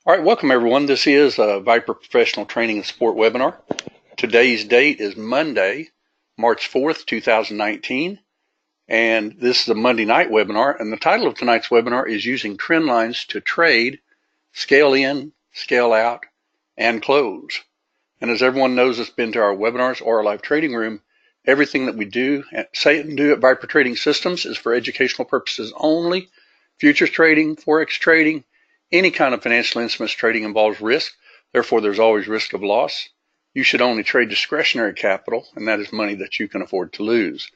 All right, welcome everyone. This is a Viper Professional Training and Support webinar. Today's date is Monday, March 4th, 2019, and this is a Monday night webinar, and the title of tonight's webinar is Using Trend Lines to Trade, Scale In, Scale Out, and Close. And as everyone knows that's been to our webinars or our live trading room, everything that we do, say and do at Viper Trading Systems is for educational purposes only. Futures trading, Forex trading, any kind of financial instruments trading involves risk. Therefore, there's always risk of loss. You should only trade discretionary capital, and that is money that you can afford to lose.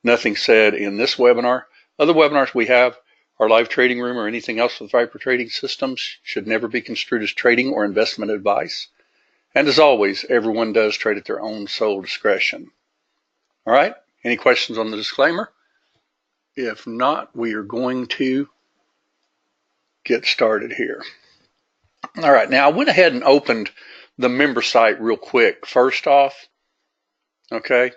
Nothing said in this webinar. Other webinars we have, our live trading room or anything else with Viper Trading Systems should never be construed as trading or investment advice. And as always, everyone does trade at their own sole discretion. All right, any questions on the disclaimer? If not, we are going to get started here. All right, now I went ahead and opened the member site real quick. First off, okay,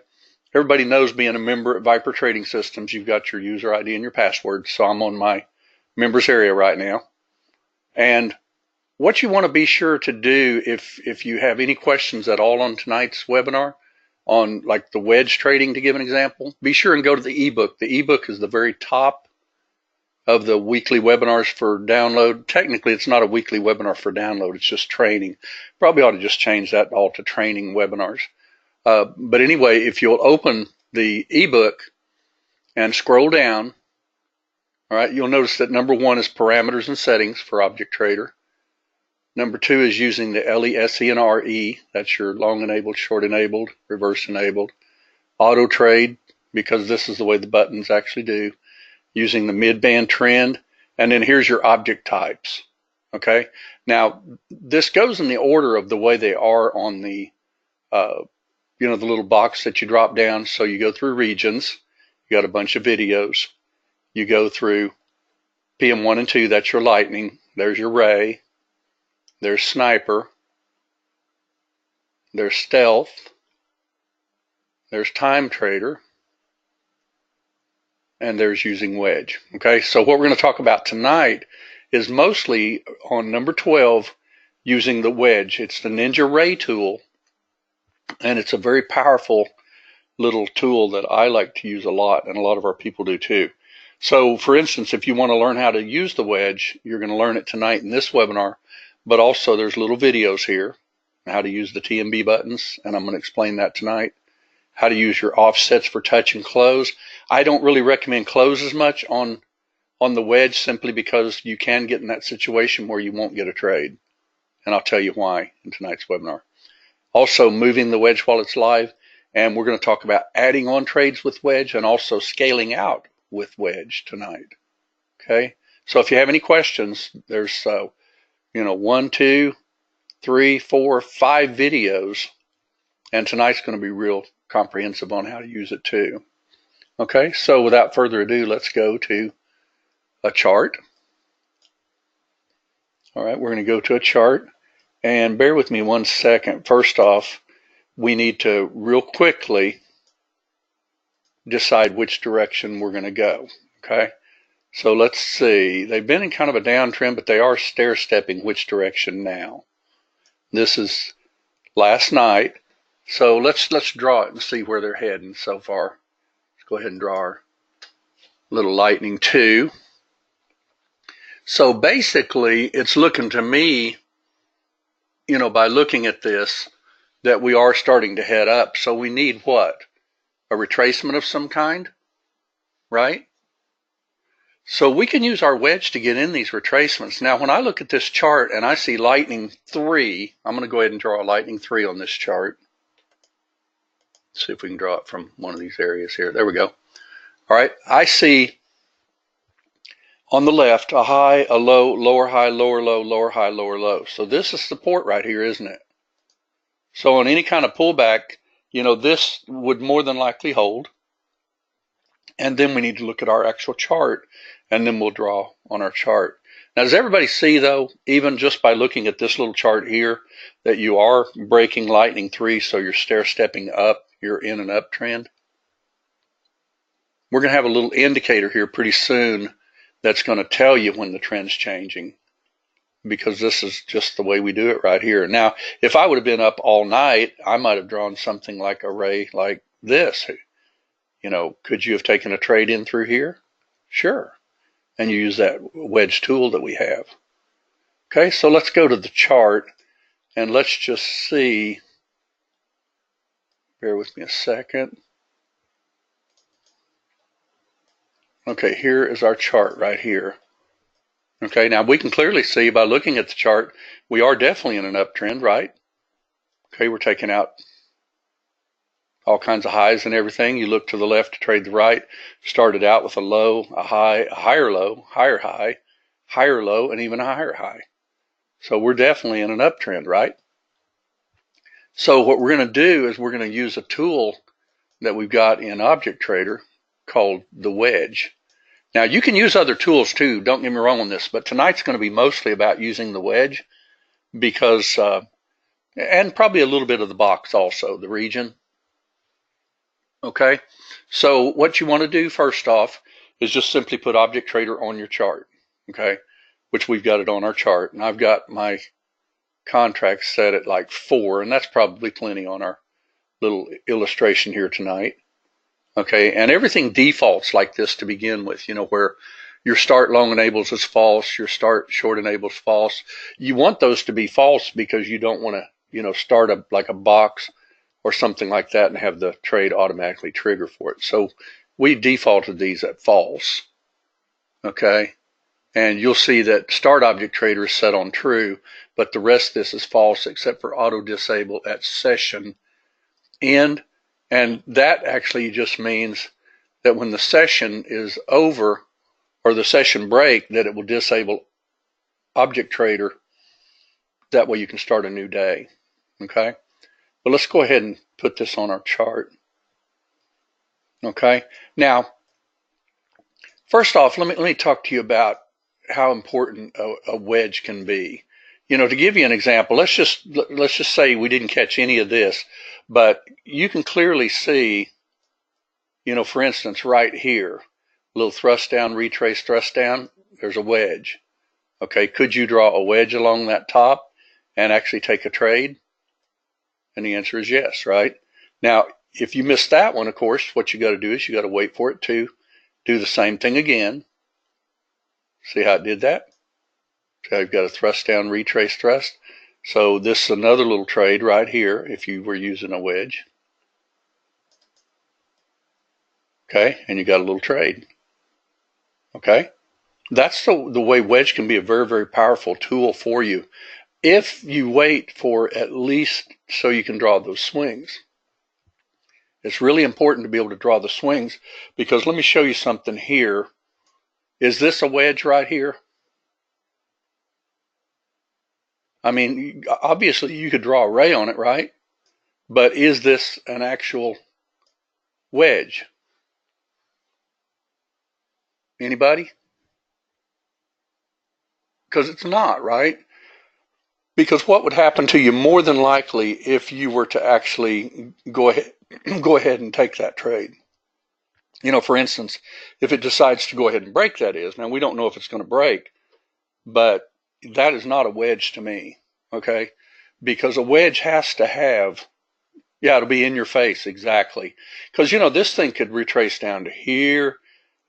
everybody knows being a member at Viper Trading Systems, you've got your user ID and your password. So I'm on my members area right now. And what you want to be sure to do if you have any questions at all on tonight's webinar, on like the wedge trading to give an example, be sure and go to the ebook. The ebook is the very top of the weekly webinars for download. Technically, it's not a weekly webinar for download. It's just training. Probably ought to just change that all to training webinars. But anyway, if you'll open the ebook and scroll down, all right, you'll notice that number 1 is parameters and settings for Object Trader. Number 2 is using the LESENRE. That's your long enabled, short enabled, reverse enabled. Auto trade, because this is the way the buttons actually do. Using the mid-band trend, and then here's your object types. Okay, now this goes in the order of the way they are on the the little box that you drop down. So you go through regions, you got a bunch of videos, you go through PM1 and 2, that's your lightning, there's your ray, there's sniper, there's stealth, there's time trader, and there's using wedge. Okay, so what we're going to talk about tonight is mostly on number 12, using the wedge. It's the Ninja Ray tool, and it's a very powerful little tool that I like to use a lot, and a lot of our people do too. So for instance, if you want to learn how to use the wedge, you're going to learn it tonight in this webinar, but also there's little videos here, how to use the TMB buttons, and I'm going to explain that tonight. How to use your offsets for touch and close. I don't really recommend close as much on the wedge, simply because you can get in that situation where you won't get a trade. And I'll tell you why in tonight's webinar. Also, moving the wedge while it's live. And we're going to talk about adding on trades with wedge and also scaling out with wedge tonight. Okay. So if you have any questions, there's 1, 2, 3, 4, 5 videos. And tonight's going to be real comprehensive on how to use it too. Okay, so without further ado, let's go to a chart. All right, we're going to go to a chart, and bear with me 1 second. First off, we need to real quickly decide which direction we're going to go. Okay, so let's see. They've been in kind of a downtrend, but they are stair-stepping which direction now. This is last night. So let's draw it and see where they're heading so far. Let's go ahead and draw our little lightning 2. So basically, it's looking to me, by looking at this, that we are starting to head up. So we need what? A retracement of some kind, right? So we can use our wedge to get in these retracements. Now, when I look at this chart and I see lightning 3, I'm going to go ahead and draw a lightning 3 on this chart. See if we can draw it from one of these areas here. There we go. All right, I see on the left a high, a low, lower high, lower low, lower high, lower low. So this is support right here, isn't it? So on any kind of pullback, this would more than likely hold. And then we need to look at our actual chart, and then we'll draw on our chart. Now, does everybody see, though, even just by looking at this little chart here, that you are breaking lightning 3, so you're stair-stepping up, you're in an uptrend? We're going to have a little indicator here pretty soon that's going to tell you when the trend's changing. because this is just the way we do it right here. Now, if I would have been up all night, I might have drawn something like a ray like this. Could you have taken a trade in through here? Sure. And you use that wedge tool that we have. Okay, so let's go to the chart and let's just see. Bear with me a second. Okay, here is our chart right here. Okay, now we can clearly see by looking at the chart, we are definitely in an uptrend, right? Okay, we're taking out all kinds of highs and everything. You look to the left to trade the right. Started out with a low, a high, a higher low, higher high, higher low, and even a higher high. So we're definitely in an uptrend, right? So what we're going to do is we're going to use a tool that we've got in Object Trader called the wedge. Now, you can use other tools too, don't get me wrong on this, but tonight's going to be mostly about using the wedge because, and probably a little bit of the box also, the region. Okay, so what you want to do first off is just simply put Object Trader on your chart, okay, which we've got it on our chart, and I've got my contract set at like 4, and that's probably plenty on our little illustration here tonight. Okay, and everything defaults like this to begin with, where your start long enables is false, your start short enables false. You want those to be false because you don't want to, start like a box or something like that and have the trade automatically trigger for it. So we defaulted these at false. Okay, and you'll see that start Object Trader is set on true, but the rest of this is false except for auto disable at session end. And that actually just means that when the session is over or the session break, that it will disable Object Trader. That way you can start a new day. Okay. But let's go ahead and put this on our chart. Okay. Now, first off, let me talk to you about how important a wedge can be. To give you an example, let's just say we didn't catch any of this, but you can clearly see, for instance, right here, a little thrust down, retrace thrust down, there's a wedge. Okay, could you draw a wedge along that top and actually take a trade? And the answer is yes, right? Now, if you missed that one, of course, what you got to do is you got to wait for it to do the same thing again. See how it did that? So I've got a thrust down, retrace thrust. So this is another little trade right here if you were using a wedge. Okay, and you got a little trade. Okay, that's the way wedge can be a very, very powerful tool for you if you wait for at least so you can draw those swings. It's really important to be able to draw the swings because let me show you something here. Is this a wedge right here? I mean, obviously you could draw a ray on it, right? But is this an actual wedge? Anybody? Because it's not, right? Because what would happen to you more than likely if you were to actually go ahead and take that trade? For instance, if it decides to go ahead and break, that is. Now, we don't know if it's going to break, but that is not a wedge to me, okay? Because a wedge has to have, it'll be in your face, exactly. Because, this thing could retrace down to here,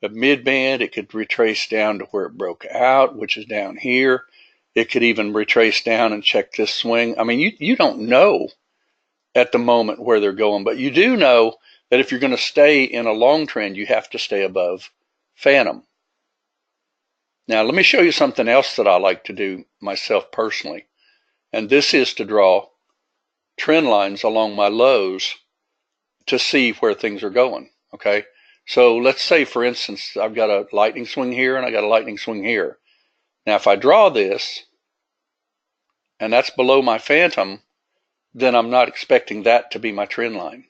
the mid-band. It could retrace down to where it broke out, which is down here. It could even retrace down and check this swing. I mean, you don't know at the moment where they're going, but you do know that if you're going to stay in a long trend, you have to stay above phantom. Now, let me show you something else that I like to do myself personally, and this is to draw trend lines along my lows to see where things are going, okay? So let's say, for instance, I've got a lightning swing here and I got a lightning swing here. Now, if I draw this, and that's below my phantom, then I'm not expecting that to be my trend line.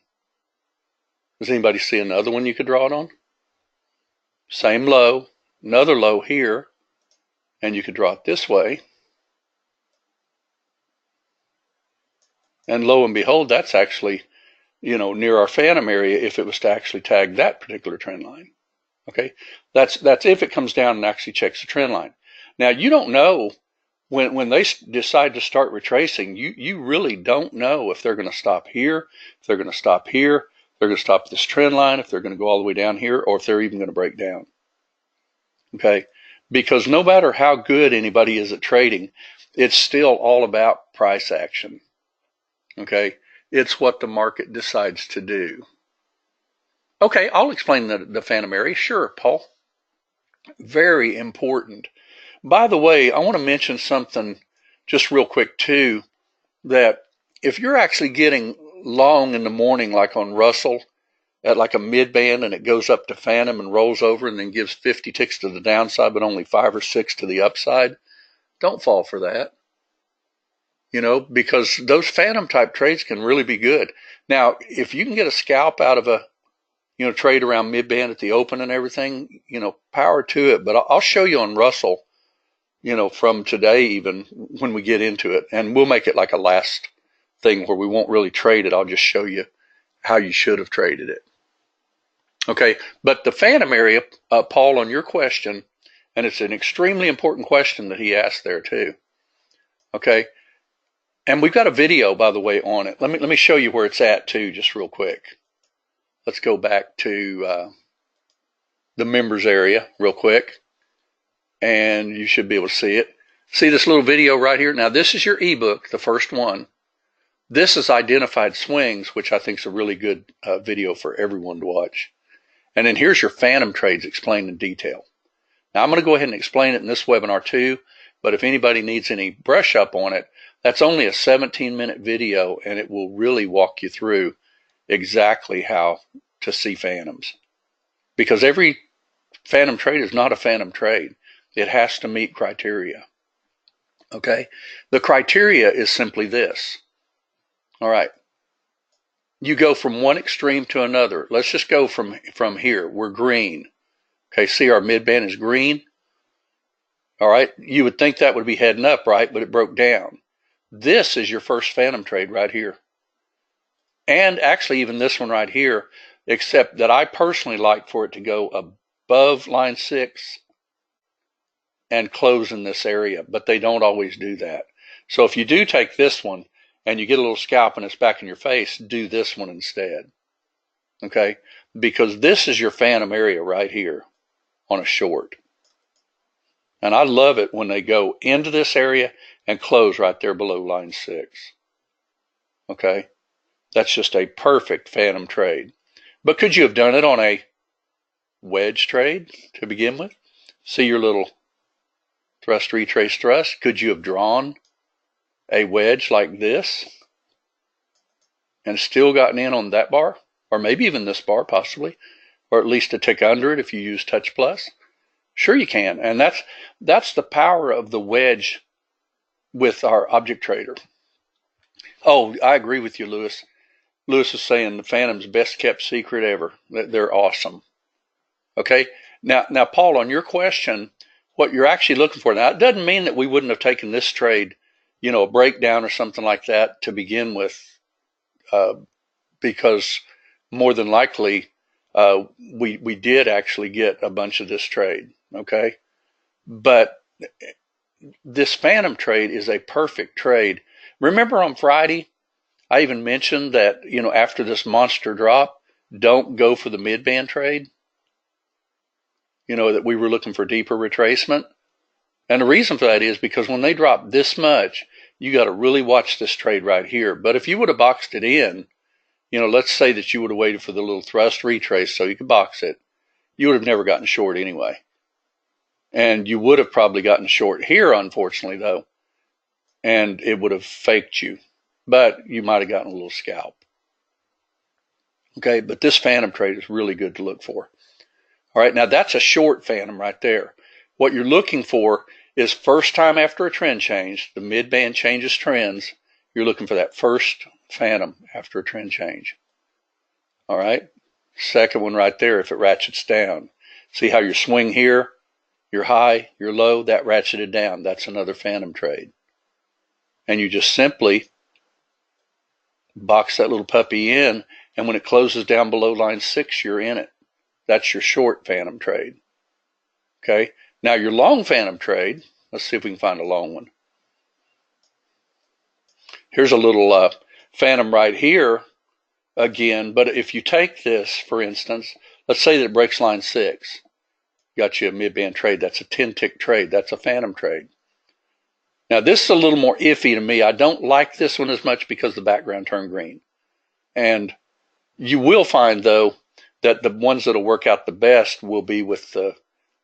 Does anybody see another one you could draw it on? Same low, another low here, and you could draw it this way. And lo and behold, that's actually, near our phantom area if it was to actually tag that particular trend line. Okay, that's if it comes down and actually checks the trend line. Now, you don't know when they decide to start retracing, you really don't know if they're going to stop here, if they're going to stop here, if they're going to stop this trend line, if they're going to go all the way down here, or if they're even going to break down. Okay, because no matter how good anybody is at trading, it's still all about price action. Okay, it's what the market decides to do. Okay, I'll explain the phantom area. Sure, Paul. Very important. By the way, I want to mention something just real quick too, that if you're actually getting long in the morning, like on Russell, at like a mid band, and it goes up to phantom and rolls over and then gives 50 ticks to the downside, but only 5 or 6 to the upside, don't fall for that. Because those phantom type trades can really be good. Now, if you can get a scalp out of a, trade around mid band at the open and everything, power to it. But I'll show you on Russell, from today, even when we get into it, and we'll make it like a last thing where we won't really trade it. I'll just show you how you should have traded it. Okay, but the phantom area, Paul, on your question, and it's an extremely important question that he asked there too. Okay, and we've got a video, by the way, on it. Let me show you where it's at too, just real quick. Let's go back to the members area real quick, and you should be able to see it. See this little video right here? Now, this is your ebook, the first one. This is Identified Swings, which I think is a really good video for everyone to watch. And then here's your phantom trades explained in detail. Now, I'm going to go ahead and explain it in this webinar too, but if anybody needs any brush up on it, that's only a 17-minute video, and it will really walk you through exactly how to see phantoms. Because every phantom trade is not a phantom trade. It has to meet criteria. Okay? The criteria is simply this. All right. You go from one extreme to another. Let's just go from here. We're green. Okay, see our midband is green. All right, you would think that would be heading up, right? But it broke down. This is your first phantom trade right here. And actually even this one right here, except that I personally like for it to go above line 6 and close in this area, but they don't always do that. So if you do take this one and you get a little scalp and it's back in your face, do this one instead. Okay? Because this is your phantom area right here on a short. And I love it when they go into this area and close right there below line 6. Okay? That's just a perfect phantom trade. But could you have done it on a wedge trade to begin with? See your little thrust, retrace, thrust? Could you have drawn a wedge like this and still gotten in on that bar? Or maybe even this bar possibly, or at least a tick under it if you use touch plus? Sure you can. And that's the power of the wedge with our object trader. Oh, I agree with you, Lewis. Lewis is saying the phantom's best kept secret ever. They're awesome. Okay. Now, Paul, on your question, what you're actually looking for now, it doesn't mean that we wouldn't have taken this trade, a breakdown or something like that to begin with, because more than likely we did actually get a bunch of this trade. Okay. But this phantom trade is a perfect trade. Remember on Friday, I even mentioned that, after this monster drop, don't go for the mid-band trade. That we were looking for deeper retracement. And the reason for that is because when they drop this much, you got to really watch this trade right here. But if you would have boxed it in, let's say that you would have waited for the little thrust retrace so you could box it, you would have never gotten short anyway. And you would have probably gotten short here, unfortunately, though. And it would have faked you. But you might have gotten a little scalp. Okay, but this phantom trade is really good to look for. All right, now that's a short phantom right there. What you're looking for is first time after a trend change, the mid-band changes trends, you're looking for that first phantom after a trend change. All right, second one right there if it ratchets down. See how your swing here, your high, your low, that ratcheted down. That's another phantom trade. And you just simply box that little puppy in, and when it closes down below line 6, you're in it. That's your short phantom trade. Okay, now your long phantom trade, let's see if we can find a long one. Here's a little phantom right here again. But if you take this, for instance, let's say that it breaks line 6. Got you a mid-band trade. That's a 10-tick trade. That's a phantom trade. Now, this is a little more iffy to me. I don't like this one as much because the background turned green. And you will find, though, that the ones that'll work out the best will be with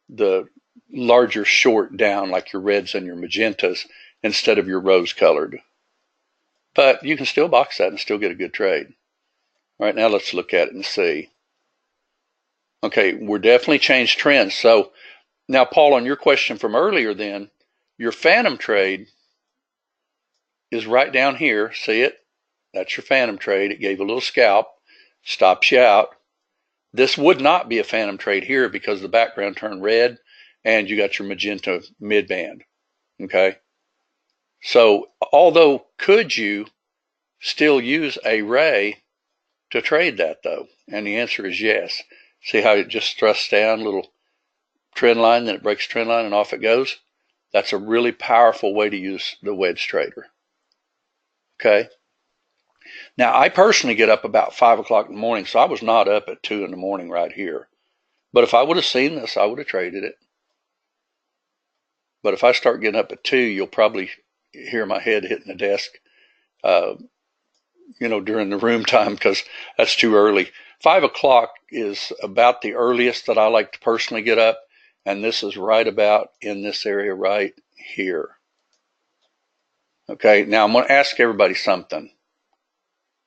the larger short down, like your reds and your magentas, instead of your rose-colored. But you can still box that and still get a good trade. All right, now let's look at it and see. Okay, we're definitely changed trends. So now, Paul, on your question from earlier then, your phantom trade is right down here. See it? That's your phantom trade. It gave a little scalp, stops you out. This would not be a phantom trade here because the background turned red and you got your magenta mid-band. Okay? So, although could you still use a ray to trade that, though? And the answer is yes. See how it just thrusts down, little trend line, then it breaks trend line and off it goes? That's a really powerful way to use the wedge trader. Okay? Now, I personally get up about 5 o'clock in the morning, so I was not up at 2 in the morning right here. But if I would have seen this, I would have traded it. But if I start getting up at 2, you'll probably hear my head hitting the desk, during the room time, because that's too early. 5 o'clock is about the earliest that I like to personally get up, and this is right about in this area right here. Okay, now I'm going to ask everybody something.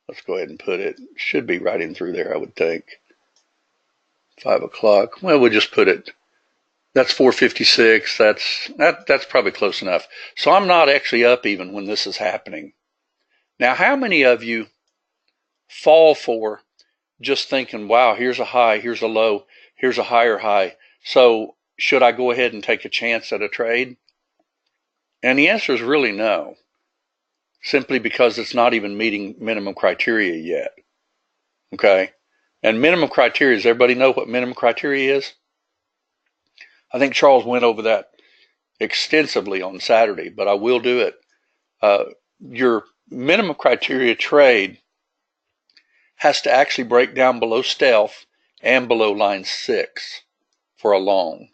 Let's go ahead and put it. Should be right in through there, I would think. 5 o'clock. Well, we'll just put it. That's 4:56. That's probably close enough. So I'm not actually up even when this is happening. Now, how many of you fall for just thinking, wow, here's a high, here's a low, here's a higher high. So should I go ahead and take a chance at a trade? And the answer is really no, simply because it's not even meeting minimum criteria yet. Okay? And minimum criteria, does everybody know what minimum criteria is? I think Charles went over that extensively on Saturday, but I will do it. Your minimum criteria trade has to actually break down below stealth and below line 6 for a long.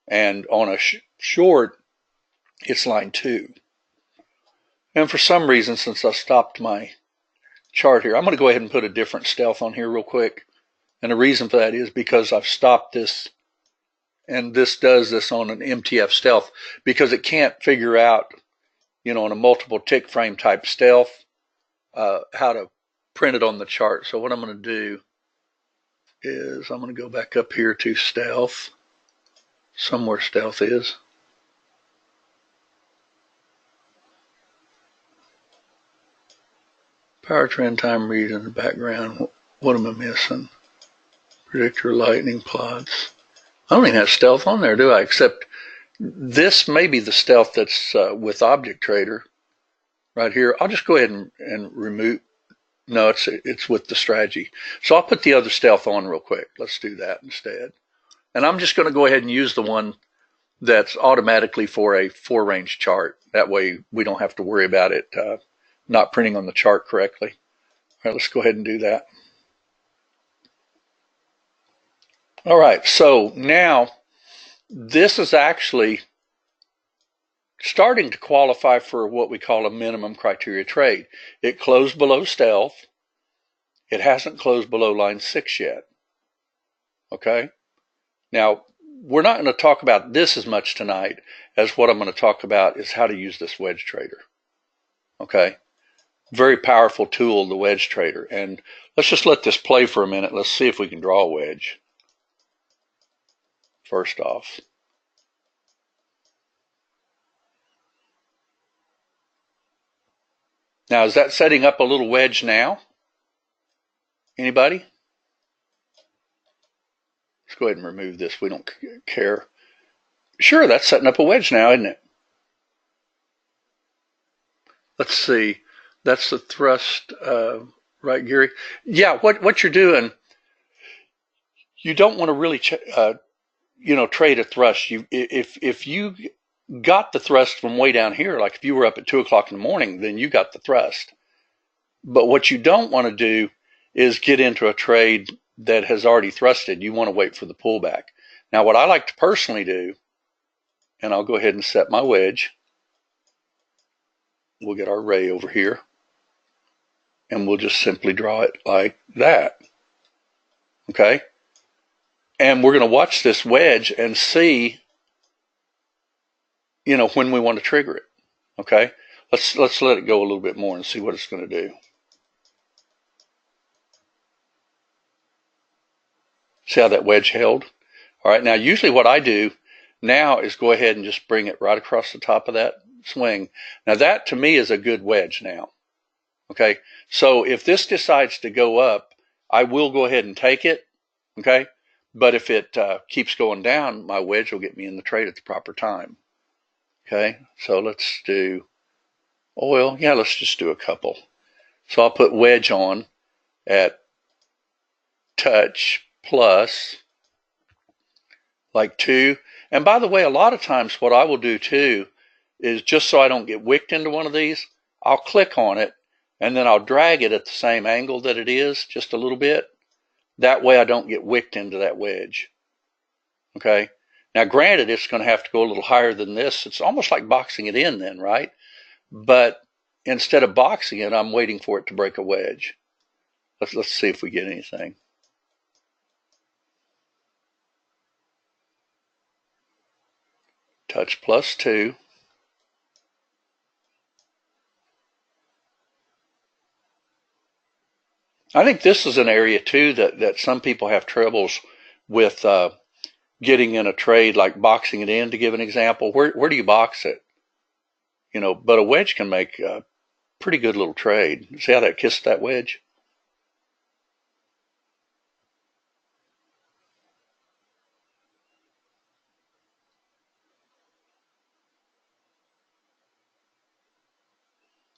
And on a short, it's line 2. And for some reason, since I stopped my chart here, I'm going to go ahead and put a different stealth on here real quick. And the reason for that is because I've stopped this, and this does this on an MTF stealth, because it can't figure out, on a multiple tick frame type stealth, how to print it on the chart. So what I'm going to do is I'm going to go back up here to stealth, somewhere stealth is. Power trend time read in the background. What am I missing? Predictor lightning plots. I don't even have stealth on there, do I? Except this may be the stealth that's with Object Trader right here. I'll just go ahead and remove. No, it's with the strategy. So I'll put the other stealth on real quick. Let's do that instead. And I'm just going to go ahead and use the one that's automatically for a 4-range chart. That way we don't have to worry about it not printing on the chart correctly. All right, let's go ahead and do that. All right, so now this is actually starting to qualify for what we call a minimum criteria trade. It closed below stealth. It hasn't closed below line 6 yet. Okay? Now, we're not going to talk about this as much tonight as what I'm going to talk about is how to use this wedge trader. Okay? Very powerful tool, the wedge trader. And let's just let this play for a minute. Let's see if we can draw a wedge. First off. Now, is that setting up a little wedge now? Anybody? Let's go ahead and remove this. We don't care. Sure, that's setting up a wedge now, isn't it? Let's see. That's the thrust, right, Gary? Yeah, what you're doing, you don't want to really, trade a thrust. If you got the thrust from way down here. Like if you were up at 2 o'clock in the morning, then you got the thrust. But what you don't want to do is get into a trade that has already thrusted. You want to wait for the pullback. Now, what I like to personally do, and I'll go ahead and set my wedge. We'll get our ray over here, and we'll just simply draw it like that. Okay? And we're going to watch this wedge and see, when we want to trigger it. Okay? Let's let it go a little bit more and see what it's going to do. See how that wedge held? All right, now usually what I do now is go ahead and just bring it right across the top of that swing. Now that to me is a good wedge now. Okay, so if this decides to go up, I will go ahead and take it. Okay, but if it keeps going down, my wedge will get me in the trade at the proper time. Okay, so let's do oil. Yeah, let's just do a couple. So I'll put wedge on at touch plus like 2. And by the way, a lot of times what I will do too is, just so I don't get wicked into one of these, I'll click on it and then I'll drag it at the same angle that it is, just a little bit. That way I don't get wicked into that wedge. Okay. Now granted, it's going to have to go a little higher than this. It's almost like boxing it in then, right? But instead of boxing it, I'm waiting for it to break a wedge. Let's see if we get anything. Touch plus 2. I think this is an area too that some people have troubles with getting in a trade, like boxing it in, to give an example. Where do you box it? But a wedge can make a pretty good little trade. See how that kissed that wedge?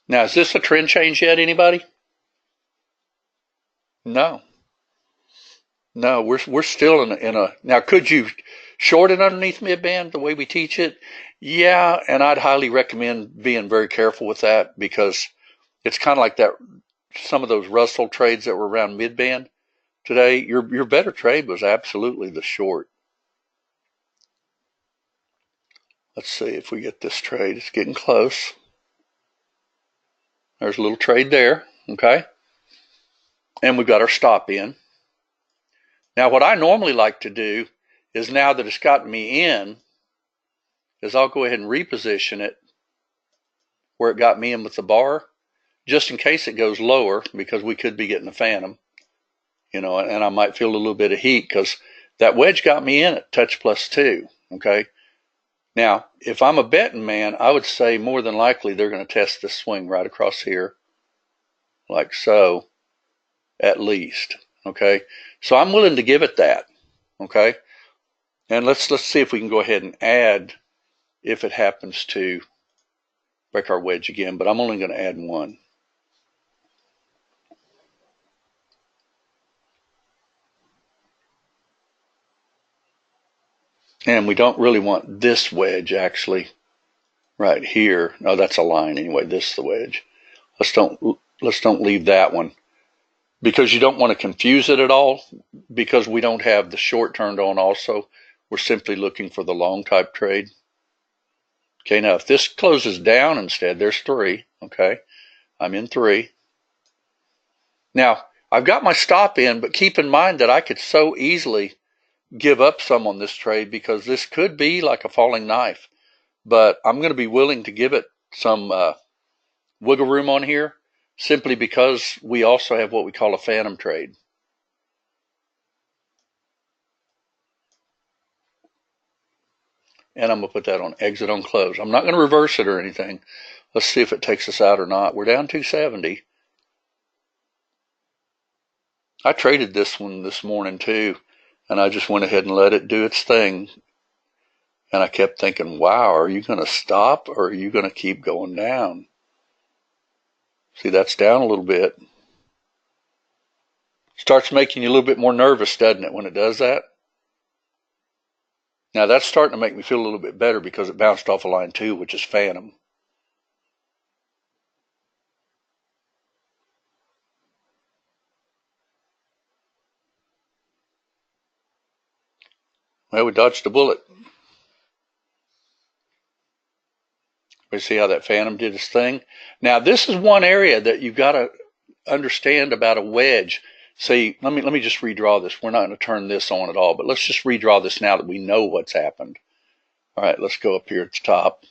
Now, is this a trend change yet, anybody? No. No, we're still in a. Now, could you short it underneath mid-band the way we teach it? Yeah, and I'd highly recommend being very careful with that, because it's kind of like that. Some of those Russell trades that were around mid-band today, your better trade was absolutely the short. Let's see if we get this trade. It's getting close. There's a little trade there, okay? And we've got our stop in. Now, what I normally like to do is, now that it's gotten me in, is I'll go ahead and reposition it where it got me in with the bar, just in case it goes lower, because we could be getting a phantom, and I might feel a little bit of heat because that wedge got me in at touch plus 2, okay? Now, if I'm a betting man, I would say more than likely they're going to test this swing right across here, like so, at least, okay? So I'm willing to give it that, okay? And let's see if we can go ahead and add if it happens to break our wedge again, but I'm only going to add 1. And we don't really want this wedge actually right here. No, that's a line anyway. This is the wedge. Let's don't leave that one, because you don't want to confuse it at all, because we don't have the short turned on also. We're simply looking for the long type trade. Okay, now if this closes down instead, there's 3. Okay, I'm in 3. Now, I've got my stop in, but keep in mind that I could so easily give up some on this trade, because this could be like a falling knife. But I'm going to be willing to give it some wiggle room on here, simply because we also have what we call a phantom trade. And I'm going to put that on exit on close. I'm not going to reverse it or anything. Let's see if it takes us out or not. We're down 270. I traded this one this morning too, and I just went ahead and let it do its thing. And I kept thinking, wow, are you going to stop, or are you going to keep going down? See, that's down a little bit. Starts making you a little bit more nervous, doesn't it, when it does that? Now that's starting to make me feel a little bit better because it bounced off of line 2, which is phantom. Well, we dodged a bullet. We see how that phantom did its thing. Now this is one area that you've got to understand about a wedge. See, let me just redraw this. We're not going to turn this on at all, but let's just redraw this now that we know what's happened. All right, let's go up here at the top.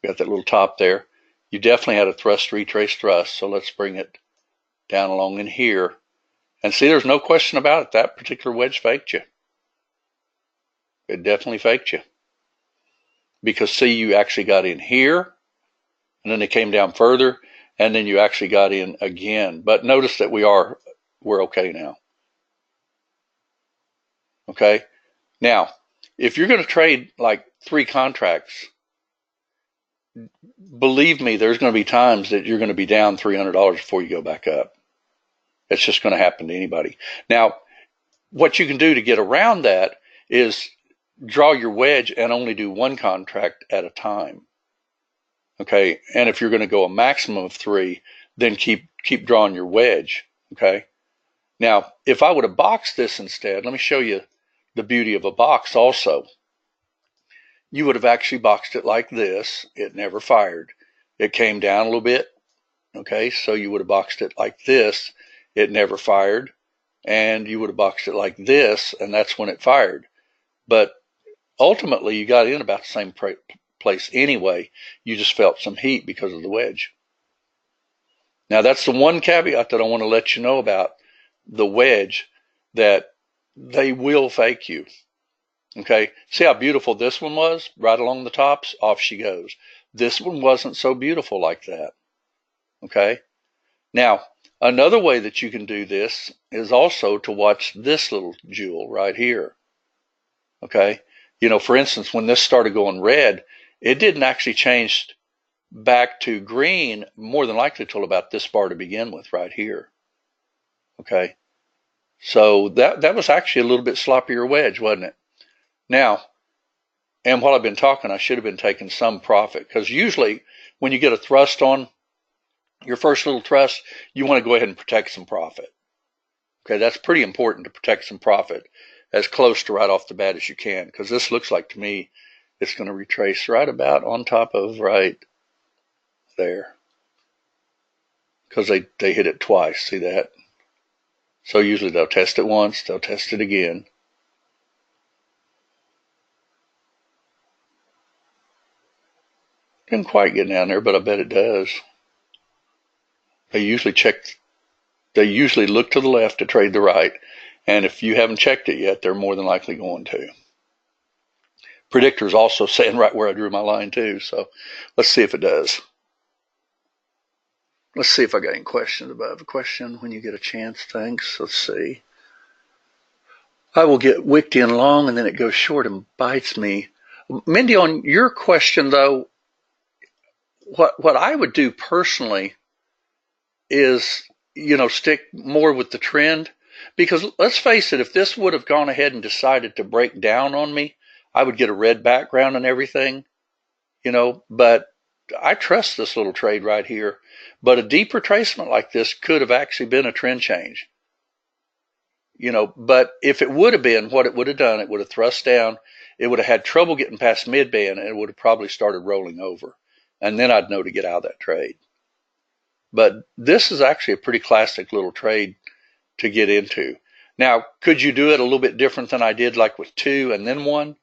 We got that little top there. You definitely had a thrust, retrace thrust, so let's bring it down along in here. And see, there's no question about it. That particular wedge faked you. It definitely faked you. Because see, you actually got in here, and then it came down further, and then you actually got in again. But notice that we're okay now. Okay? Now, if you're going to trade like 3 contracts, believe me, there's going to be times that you're going to be down $300 before you go back up. It's just going to happen to anybody. Now, what you can do to get around that is draw your wedge and only do 1 contract at a time. Okay, and if you're going to go a maximum of 3, then keep drawing your wedge. Okay. Now, if I would have boxed this instead, let me show you the beauty of a box also. You would have actually boxed it like this. It never fired. It came down a little bit. Okay, so you would have boxed it like this. It never fired. And you would have boxed it like this, and that's when it fired. But ultimately, you got in about the same place anyway. You just felt some heat because of the wedge. Now, that's the one caveat that I want to let you know about the wedge, that they will fake you. Okay, see how beautiful this one was? Right along the tops, off she goes. This one wasn't so beautiful like that. Okay, now another way that you can do this is also to watch this little jewel right here. Okay, you know, for instance, when this started going red, it didn't actually change back to green more than likely till about this bar to begin with right here. Okay, so that was actually a little bit sloppier wedge, wasn't it? Now, and while I've been talking, I should have been taking some profit, because usually when you get a thrust on your first little thrust, you want to go ahead and protect some profit. Okay, that's pretty important to protect some profit as close to right off the bat as you can, because this looks like to me it's going to retrace right about on top of right there, because they hit it twice. See that? So usually they'll test it once, they'll test it again. Didn't quite get down there, but I bet it does. They usually look to the left to trade the right. And if you haven't checked it yet, they're more than likely going to. Predictor's also saying right where I drew my line too. So let's see if it does. Let's see if I got any questions above. A question when you get a chance. Thanks. Let's see. I will get wicked in long and then it goes short and bites me. Mindy, on your question though, what I would do personally is, you know, stick more with the trend, because let's face it, if this would have gone ahead and decided to break down on me, I would get a red background and everything, you know, but I trust this little trade right here. But a deep retracement like this could have actually been a trend change, you know, but if it would have been, what it would have done, it would have thrust down, it would have had trouble getting past mid-band, and it would have probably started rolling over. And then I'd know to get out of that trade. But this is actually a pretty classic little trade to get into. Now, could you do it a little bit different than I did, like with 2 and then 1?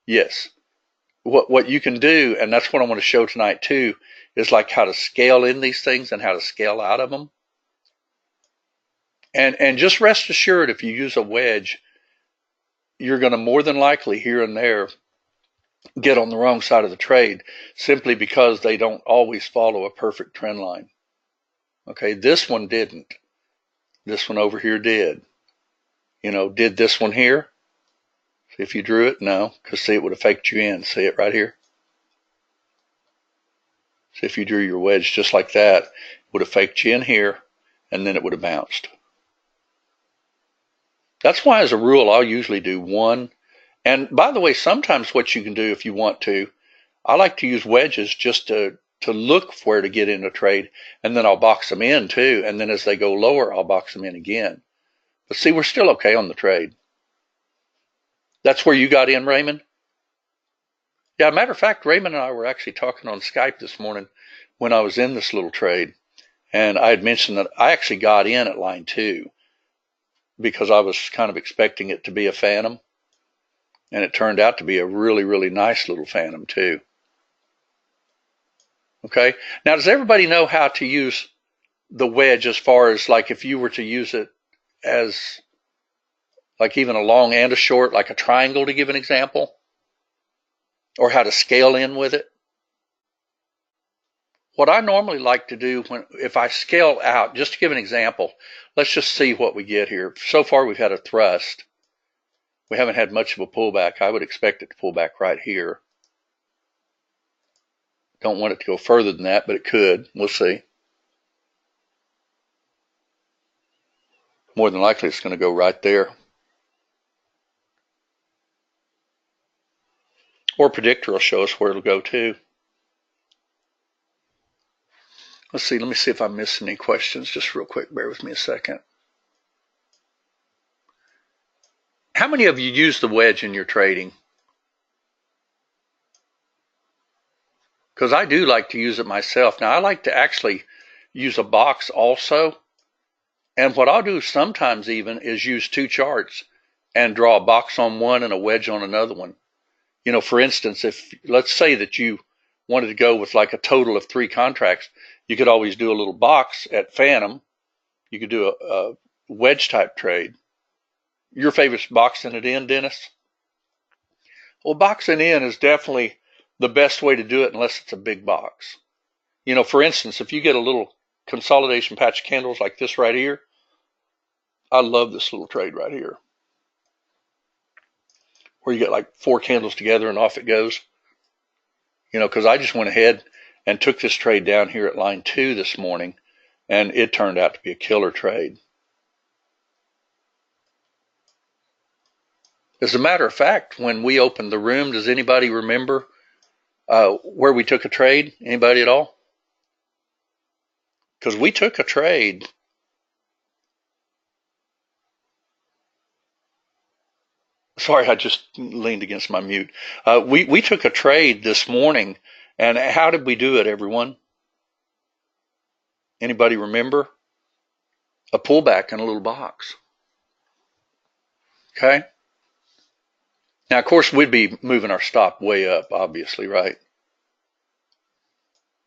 Yes. What you can do, and that's what I want to show tonight too, is like how to scale in these things and how to scale out of them. And just rest assured, if you use a wedge, you're going to more than likely here and there get on the wrong side of the trade, simply because they don't always follow a perfect trend line. Okay, this one didn't. This one over here did. You know, did this one here? See if you drew it? No, because see, it would have faked you in. See it right here? See if you drew your wedge just like that, it would have faked you in here, and then it would have bounced. That's why, as a rule, I'll usually do 1 And by the way, sometimes what you can do if you want to, I like to use wedges just to look for where to get in a trade, and then I'll box them in too. And then as they go lower, I'll box them in again. But see, we're still okay on the trade. That's where you got in, Raymond? Yeah, matter of fact, Raymond and I were actually talking on Skype this morning when I was in this little trade. And I had mentioned that I actually got in at line 2 because I was kind of expecting it to be a phantom. And it turned out to be a really, really nice little phantom too. Okay. Now, does everybody know how to use the wedge as far as like if you were to use it as like even a long and a short, like a triangle to give an example, or how to scale in with it? What I normally like to do if I scale out, just to give an example, let's just see what we get here. So far we've had a thrust. We haven't had much of a pullback. I would expect it to pull back right here. Don't want it to go further than that, but it could. We'll see. More than likely it's going to go right there. Or predictor will show us where it'll go to. Let's see. Let me see if I missed any questions. Just real quick. Bear with me a second. How many of you use the wedge in your trading? Because I do like to use it myself. Now, I like to actually use a box also. And what I'll do sometimes even is use 2 charts and draw a box on one and a wedge on another one. You know, for instance, if let's say that you wanted to go with like a total of 3 contracts, you could always do a little box at Phantom. You could do a wedge type trade. Your favorite boxing it in, Dennis? Well, boxing in is definitely the best way to do it unless it's a big box. You know, for instance, if you get a little consolidation patch of candles like this right here, I love this little trade right here, where you get like 4 candles together and off it goes. You know, because I just went ahead and took this trade down here at line 2 this morning, and it turned out to be a killer trade. As a matter of fact, when we opened the room, does anybody remember where we took a trade? Anybody at all? Because we took a trade. Sorry, I just leaned against my mute. We took a trade this morning, and how did we do it, everyone? Anybody remember? A pullback in a little box. Okay. Now, of course, we'd be moving our stop way up, obviously, right?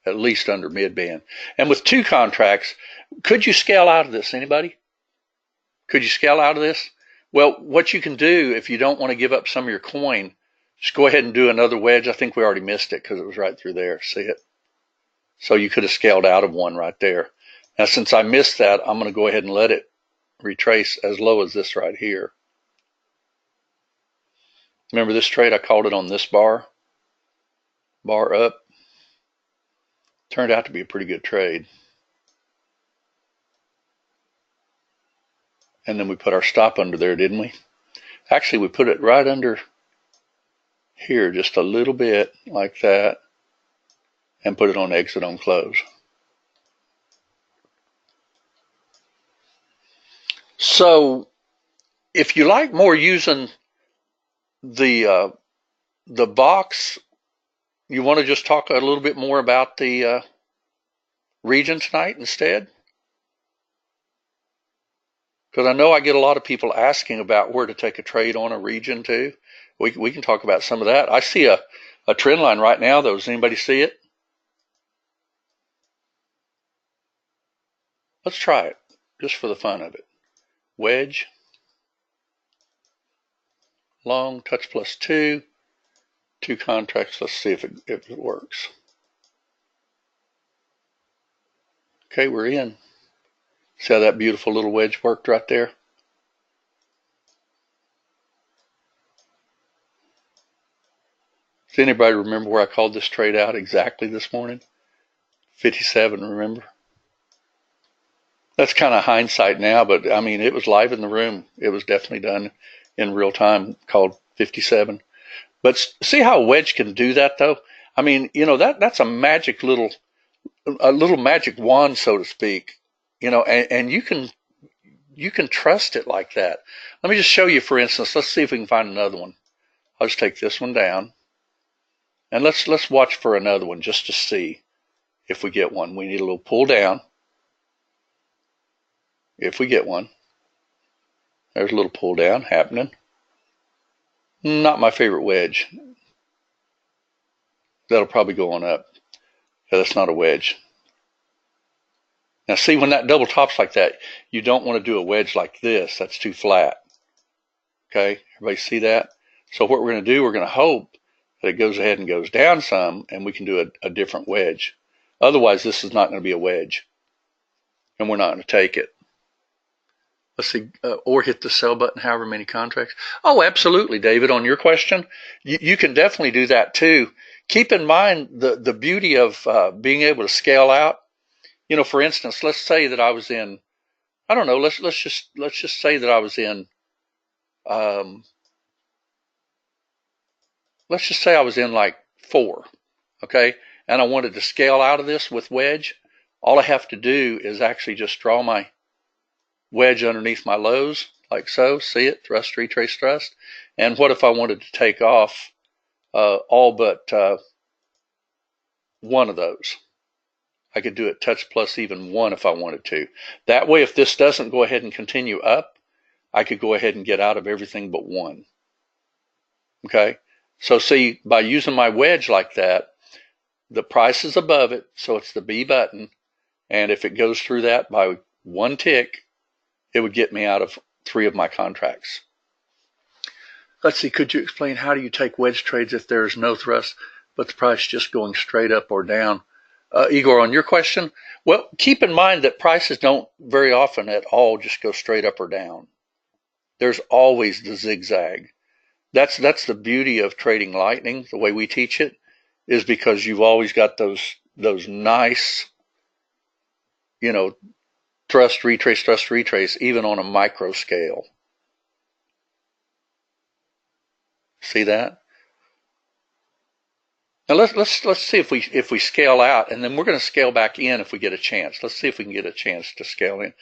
At least under mid-band. And with 2 contracts, could you scale out of this? Anybody? Could you scale out of this? Well, what you can do if you don't want to give up some of your coin, just go ahead and do another wedge. I think we already missed it because it was right through there. See it? So you could have scaled out of one right there. Now, since I missed that, I'm going to go ahead and let it retrace as low as this right here. Remember this trade? I called it on this bar up. Turned out to be a pretty good trade. And then we put our stop under there, didn't we? Actually, we put it right under here, just a little bit like that, and put it on exit on close. So if you like more using the box, you want to just talk a little bit more about the region tonight instead? Because I know I get a lot of people asking about where to take a trade on a region too. We can talk about some of that. I see a trend line right now, though. Does anybody see it? Let's try it, just for the fun of it. Wedge, long, touch plus 2, 2 contracts. Let's see if it works. Okay, we're in. See how that beautiful little wedge worked right there? Does anybody remember where I called this trade out exactly this morning? 57, remember? That's kind of hindsight now, but I mean, it was live in the room. It was definitely done in real time, called 57. But see how a wedge can do that, though? I mean, that's a little magic wand, so to speak, and you can trust it like that. Let me just show you, for instance. Let's see if we can find another one. I'll just take this one down, and let's watch for another one just to see if we get one. We need a little pull down. If we get one, there's a little pull down happening. Not my favorite wedge. That'll probably go on up. Yeah, that's not a wedge. Now see, when that double tops like that, you don't want to do a wedge like this. That's too flat. Okay, everybody see that? So what we're going to do, we're going to hope that it goes ahead and goes down some, and we can do a different wedge. Otherwise, this is not going to be a wedge, and we're not going to take it. Let's see, or hit the sell button, however many contracts. Oh, absolutely, David, on your question, you can definitely do that too. Keep in mind the beauty of being able to scale out. For instance, let's say that I was in, I don't know, let's just say that I was in, let's just say I was in like 4, okay, and I wanted to scale out of this with wedge. All I have to do is actually just draw my wedge underneath my lows, like so. See it? Thrust, retrace, thrust. And what if I wanted to take off all but one of those? I could do it touch plus even 1 if I wanted to. That way, if this doesn't go ahead and continue up, I could go ahead and get out of everything but 1. Okay? So see, by using my wedge like that, the price is above it, so it's the B button. And if it goes through that by 1 tick, it would get me out of 3 of my contracts. Let's see, could you explain how do you take wedge trades if there is no thrust, but the price just going straight up or down? Igor, on your question, well, keep in mind that prices don't very often at all just go straight up or down. There's always the zigzag. That's the beauty of trading lightning, the way we teach it, is because you've always got those nice, thrust, retrace, even on a micro scale. See that? Now let's see if we scale out, and then we're going to scale back in if we get a chance. Let's see if we can get a chance to scale in.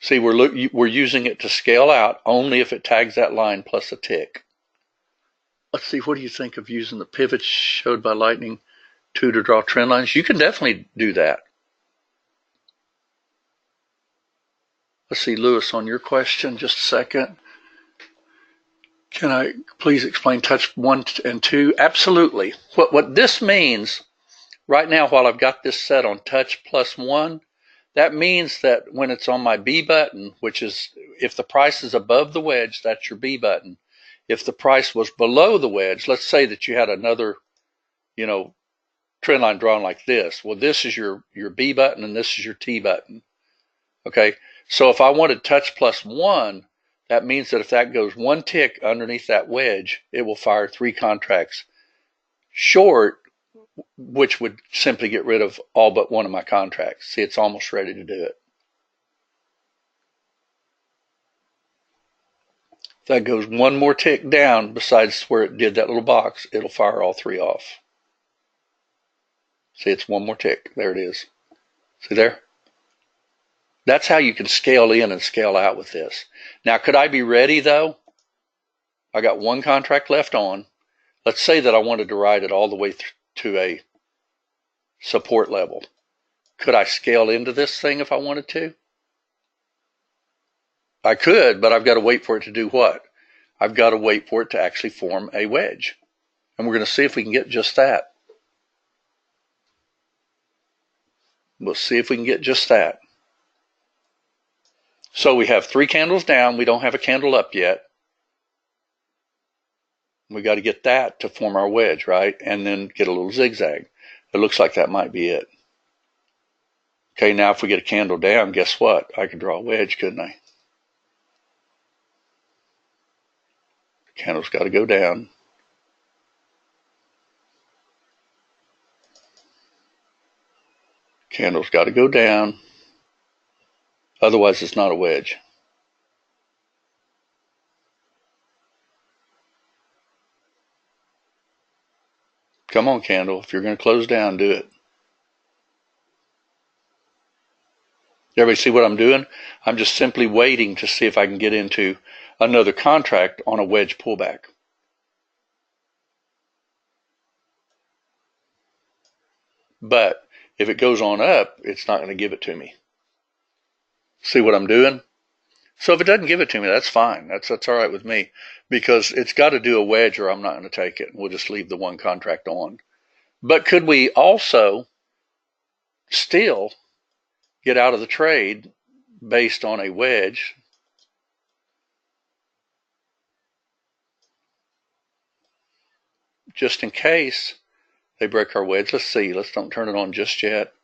See, we're using it to scale out only if it tags that line plus a tick. Let's see, what do you think of using the pivots showed by Lightning 2 to draw trend lines? You can definitely do that. Let's see, Lewis, on your question, just a second. Can I please explain touch 1 and 2? Absolutely. What this means right now, while I've got this set on touch plus 1, that means that when it's on my B button, which is if the price is above the wedge, that's your B button. If the price was below the wedge, let's say that you had another, trend line drawn like this. Well, this is your B button and this is your T button. Okay, so if I wanted touch plus 1, that means that if that goes 1 tick underneath that wedge, it will fire 3 contracts short, which would simply get rid of all but 1 of my contracts. See, it's almost ready to do it. If that goes 1 more tick down besides where it did that little box, it'll fire all 3 off. See, it's 1 more tick. There it is. See there? That's how you can scale in and scale out with this. Now, could I be ready, though? I got 1 contract left on. Let's say that I wanted to ride it all the way to a support level. Could I scale into this thing if I wanted to? I could, but I've got to wait for it to do what? I've got to wait for it to actually form a wedge. And we're going to see if we can get just that. We'll see if we can get just that. So we have 3 candles down. We don't have a candle up yet. We got to get that to form our wedge, right? And then get a little zigzag. It looks like that might be it. Okay, now if we get a candle down, guess what? I could draw a wedge, couldn't I? The candle's got to go down. Candle's got to go down. Otherwise, it's not a wedge. Come on, candle. If you're going to close down, do it. Everybody see what I'm doing? I'm just simply waiting to see if I can get into another contract on a wedge pullback. But if it goes on up, it's not going to give it to me. See what I'm doing? So if it doesn't give it to me, that's fine. That's all right with me, because it's got to do a wedge or I'm not going to take it. We'll just leave the one contract on. But could we also still get out of the trade based on a wedge? Just in case they break our wedge. Let's see. Let's don't turn it on just yet.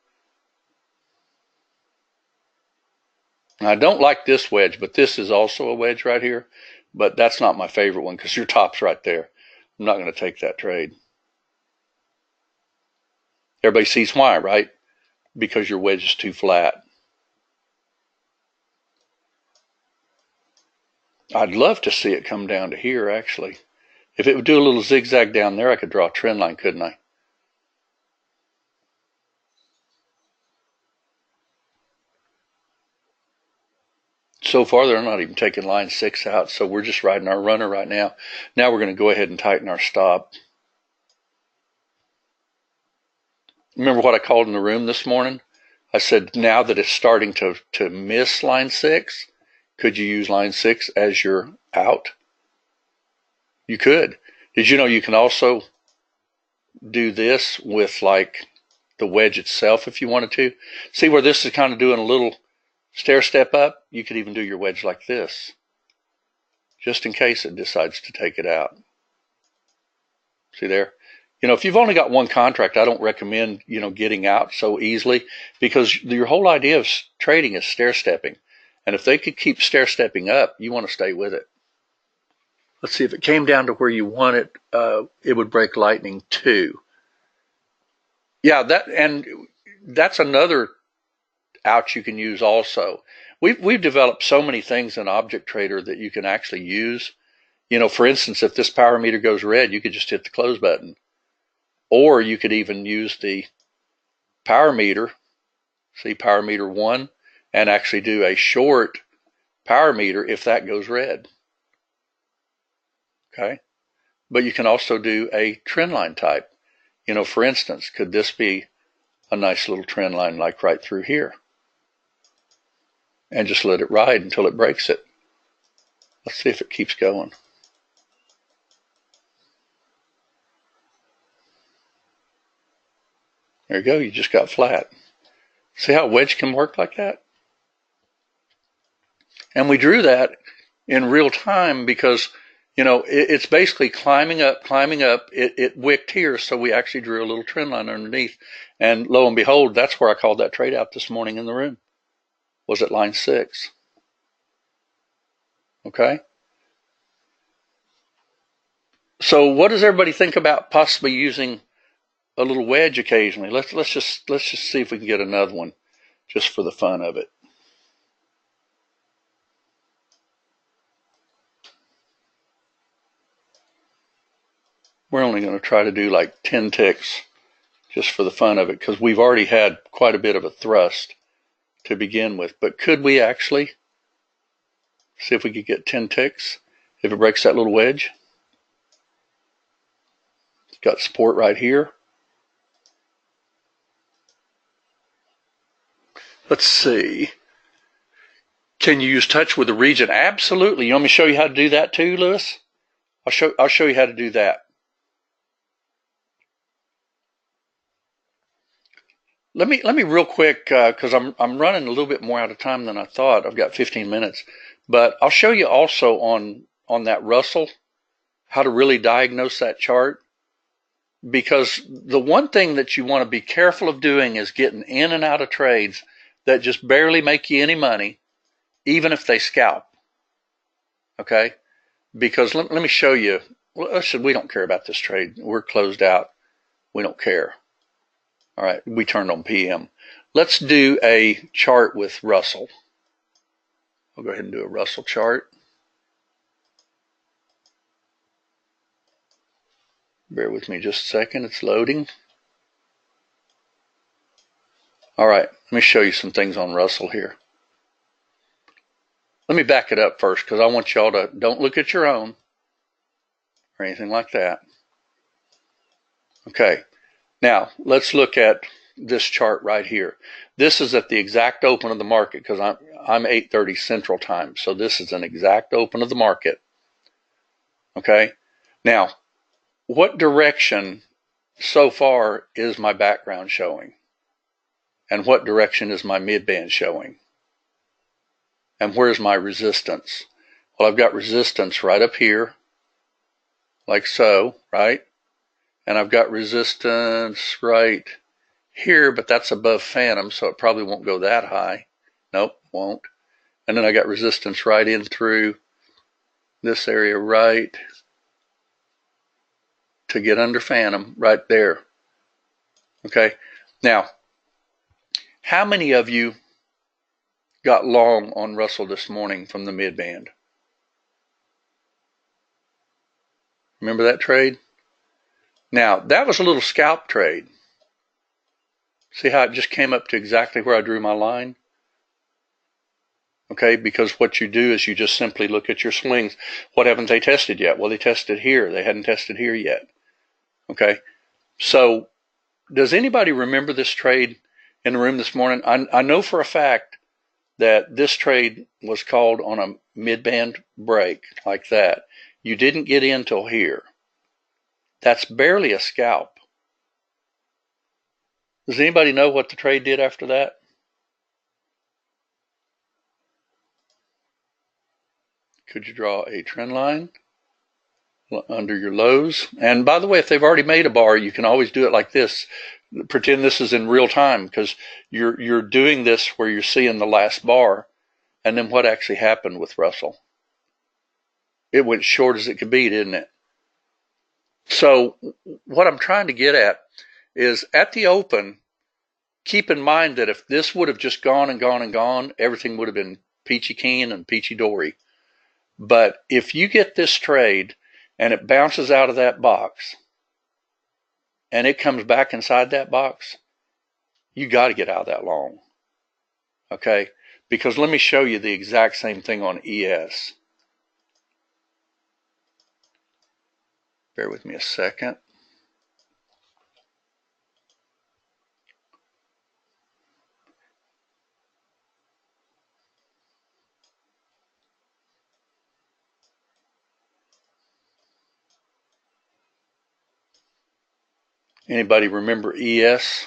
Now, I don't like this wedge, but this is also a wedge right here. But that's not my favorite one because your top's right there. I'm not going to take that trade. Everybody sees why, right? Because your wedge is too flat. I'd love to see it come down to here, actually. If it would do a little zigzag down there, I could draw a trend line, couldn't I? So far, they're not even taking line 6 out, so we're just riding our runner right now. Now we're going to go ahead and tighten our stop. Remember what I called in the room this morning? I said, now that it's starting to miss line 6, could you use line 6 as your out? You could. Did you know you can also do this with like the wedge itself if you wanted to? See where this is kind of doing a little stair step up? You could even do your wedge like this, just in case it decides to take it out. See there? You know, if you've only got one contract, I don't recommend, getting out so easily, because your whole idea of trading is stair stepping. And if they could keep stair stepping up, you want to stay with it. Let's see, if it came down to where you want it, it would break lightning too. Yeah, that's another out you can use also. We've developed so many things in Object Trader that you can actually use. For instance, if this power meter goes red, you could just hit the close button. Or you could even use the power meter, see power meter 1, and actually do a short power meter if that goes red. Okay? But you can also do a trend line type. For instance, could this be a nice little trend line like right through here? And just let it ride until it breaks it. Let's see if it keeps going. There you go, you just got flat. See how a wedge can work like that? And we drew that in real time because, it's basically climbing up. It wicked here, so we actually drew a little trend line underneath. And lo and behold, that's where I called that trade out this morning in the room. Was at line 6. Okay? So what does everybody think about possibly using a little wedge occasionally? Let's just see if we can get another one just for the fun of it. We're only going to try to do like 10 ticks just for the fun of it, because we've already had quite a bit of a thrust to begin with. But could we actually see if we could get 10 ticks if it breaks that little wedge? It's got support right here. Let's see. Can you use touch with the region? Absolutely. You want me to show you how to do that too, Lewis? I'll show you how to do that. Let me real quick, because I'm running a little bit more out of time than I thought. I've got 15 minutes, but I'll show you also on that Russell how to really diagnose that chart. Because the one thing that you want to be careful of doing is getting in and out of trades that just barely make you any money, even if they scalp. Okay? Because let me show you. We don't care about this trade. We're closed out. We don't care. All right, we turned on PM. Let's do a chart with Russell. I'll go ahead and do a Russell chart. Bear with me just a second. It's loading. All right, let me show you some things on Russell here. Let me back it up first because I want y'all to don't look at your own or anything like that. Okay, now let's look at this chart right here. This is at the exact open of the market because I'm 8:30 Central Time, so this is an exact open of the market. Okay, now what direction so far is my background showing? And what direction is my midband showing? And where's my resistance? Well, I've got resistance right up here, like so, right? And I've got resistance right here, but that's above phantom, so it probably won't go that high. Nope, won't. And then I got resistance right in through this area right to get under phantom right there. Okay, now, how many of you got long on Russell this morning from the midband? Remember that trade? Now, that was a little scalp trade. See how it just came up to exactly where I drew my line? Okay, because what you do is you just simply look at your swings. What haven't they tested yet? Well, they tested here. They hadn't tested here yet. Okay, so does anybody remember this trade in the room this morning? I know for a fact that this trade was called on a mid-band break like that. You didn't get in till here. That's barely a scalp. Does anybody know what the trade did after that? Could you draw a trend line under your lows? And by the way, if they've already made a bar, you can always do it like this. Pretend this is in real time because you're doing this where you're seeing the last bar. And then what actually happened with Russell? It went short as it could be, didn't it? So what I'm trying to get at is at the open, keep in mind that if this would have just gone and gone and gone, everything would have been peachy keen and peachy dory. But if you get this trade and it bounces out of that box and it comes back inside that box, you got to get out of that long. Okay? Because let me show you the exact same thing on ES. Bear with me a second. Anybody remember ES?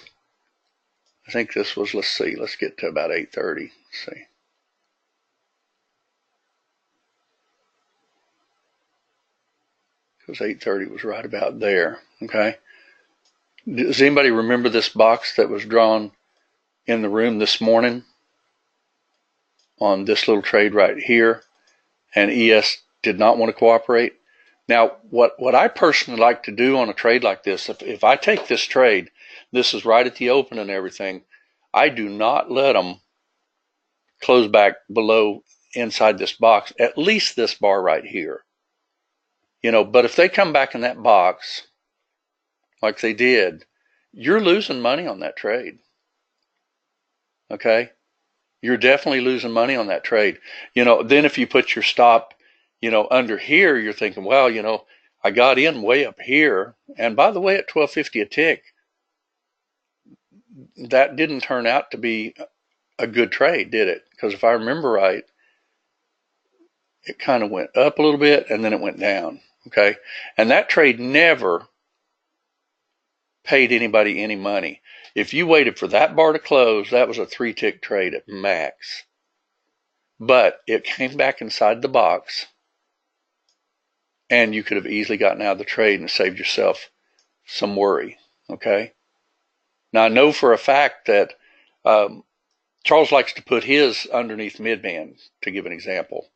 I think this was, let's see, let's get to about 8:30. Let's see. Because 8:30 was right about there. Okay. Does anybody remember this box that was drawn in the room this morning on this little trade right here? And ES did not want to cooperate. Now, what I personally like to do on a trade like this, if I take this trade, this is right at the open and everything, I do not let them close back below inside this box, at least this bar right here. You know, but if they come back in that box like they did, you're losing money on that trade. Okay? You're definitely losing money on that trade. You know, then if you put your stop, you know, under here, you're thinking, well, you know, I got in way up here. And by the way, at 12.50 a tick, that didn't turn out to be a good trade, did it? Because if I remember right, it kind of went up a little bit and then it went down. Okay? And that trade never paid anybody any money. If you waited for that bar to close, that was a 3-tick trade at max. But it came back inside the box, and you could have easily gotten out of the trade and saved yourself some worry. Okay? Now, I know for a fact that Charles likes to put his underneath midband, to give an example.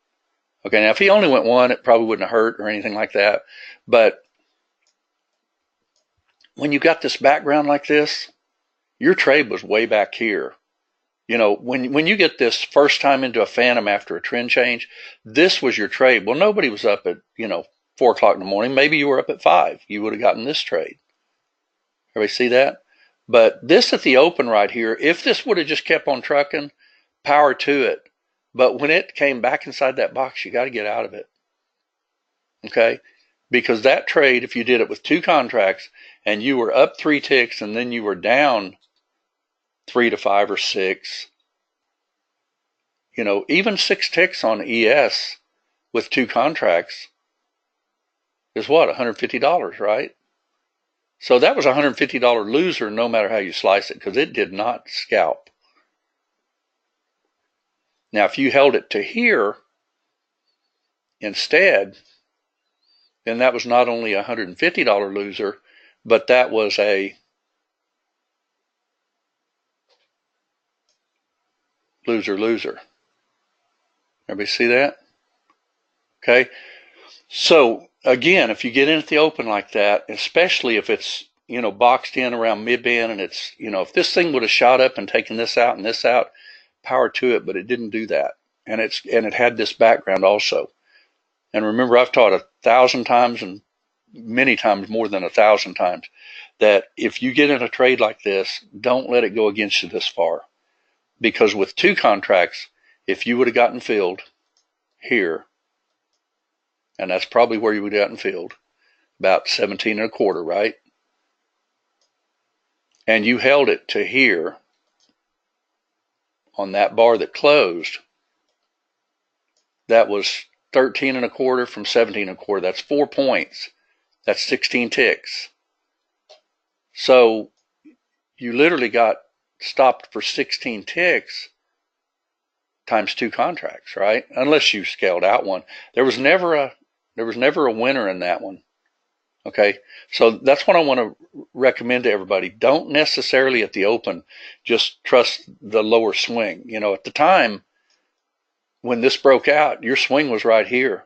Okay, now if he only went one, it probably wouldn't have hurt or anything like that. But when you got this background like this, your trade was way back here. You know, when you get this first time into a phantom after a trend change, this was your trade. Well, nobody was up at, you know, 4 o'clock in the morning. Maybe you were up at 5. You would have gotten this trade. Everybody see that? But this at the open right here, if this would have just kept on trucking, power to it. But when it came back inside that box, you got to get out of it. Okay? Because that trade, if you did it with 2 contracts and you were up 3 ticks and then you were down 3 to 5 or 6, even 6 ticks on ES with 2 contracts is what? $150, right? So that was a $150 loser no matter how you slice it, because it did not scalp. Now, if you held it to here instead, then that was not only a $150 loser, but that was a loser. Everybody see that? Okay. So again, if you get in at the open like that, especially if it's, boxed in around mid-band and it's, if this thing would have shot up and taken this out and this out, power to it, but it didn't do that. And it had this background also. And remember, I've taught 1,000 times and many times more than 1,000 times that if you get in a trade like this, don't let it go against you this far. Because with 2 contracts, if you would have gotten filled here, and that's probably where you would have gotten filled, about 17 and a quarter, right? And you held it to here on that bar that closed, that was 13 and a quarter from 17 and a quarter. That's 4 points. That's 16 ticks. So you literally got stopped for 16 ticks times 2 contracts, right? Unless you scaled out one. There was never a winner in that one. Okay, so that's what I want to recommend to everybody. Don't necessarily at the open just trust the lower swing. At the time when this broke out, your swing was right here.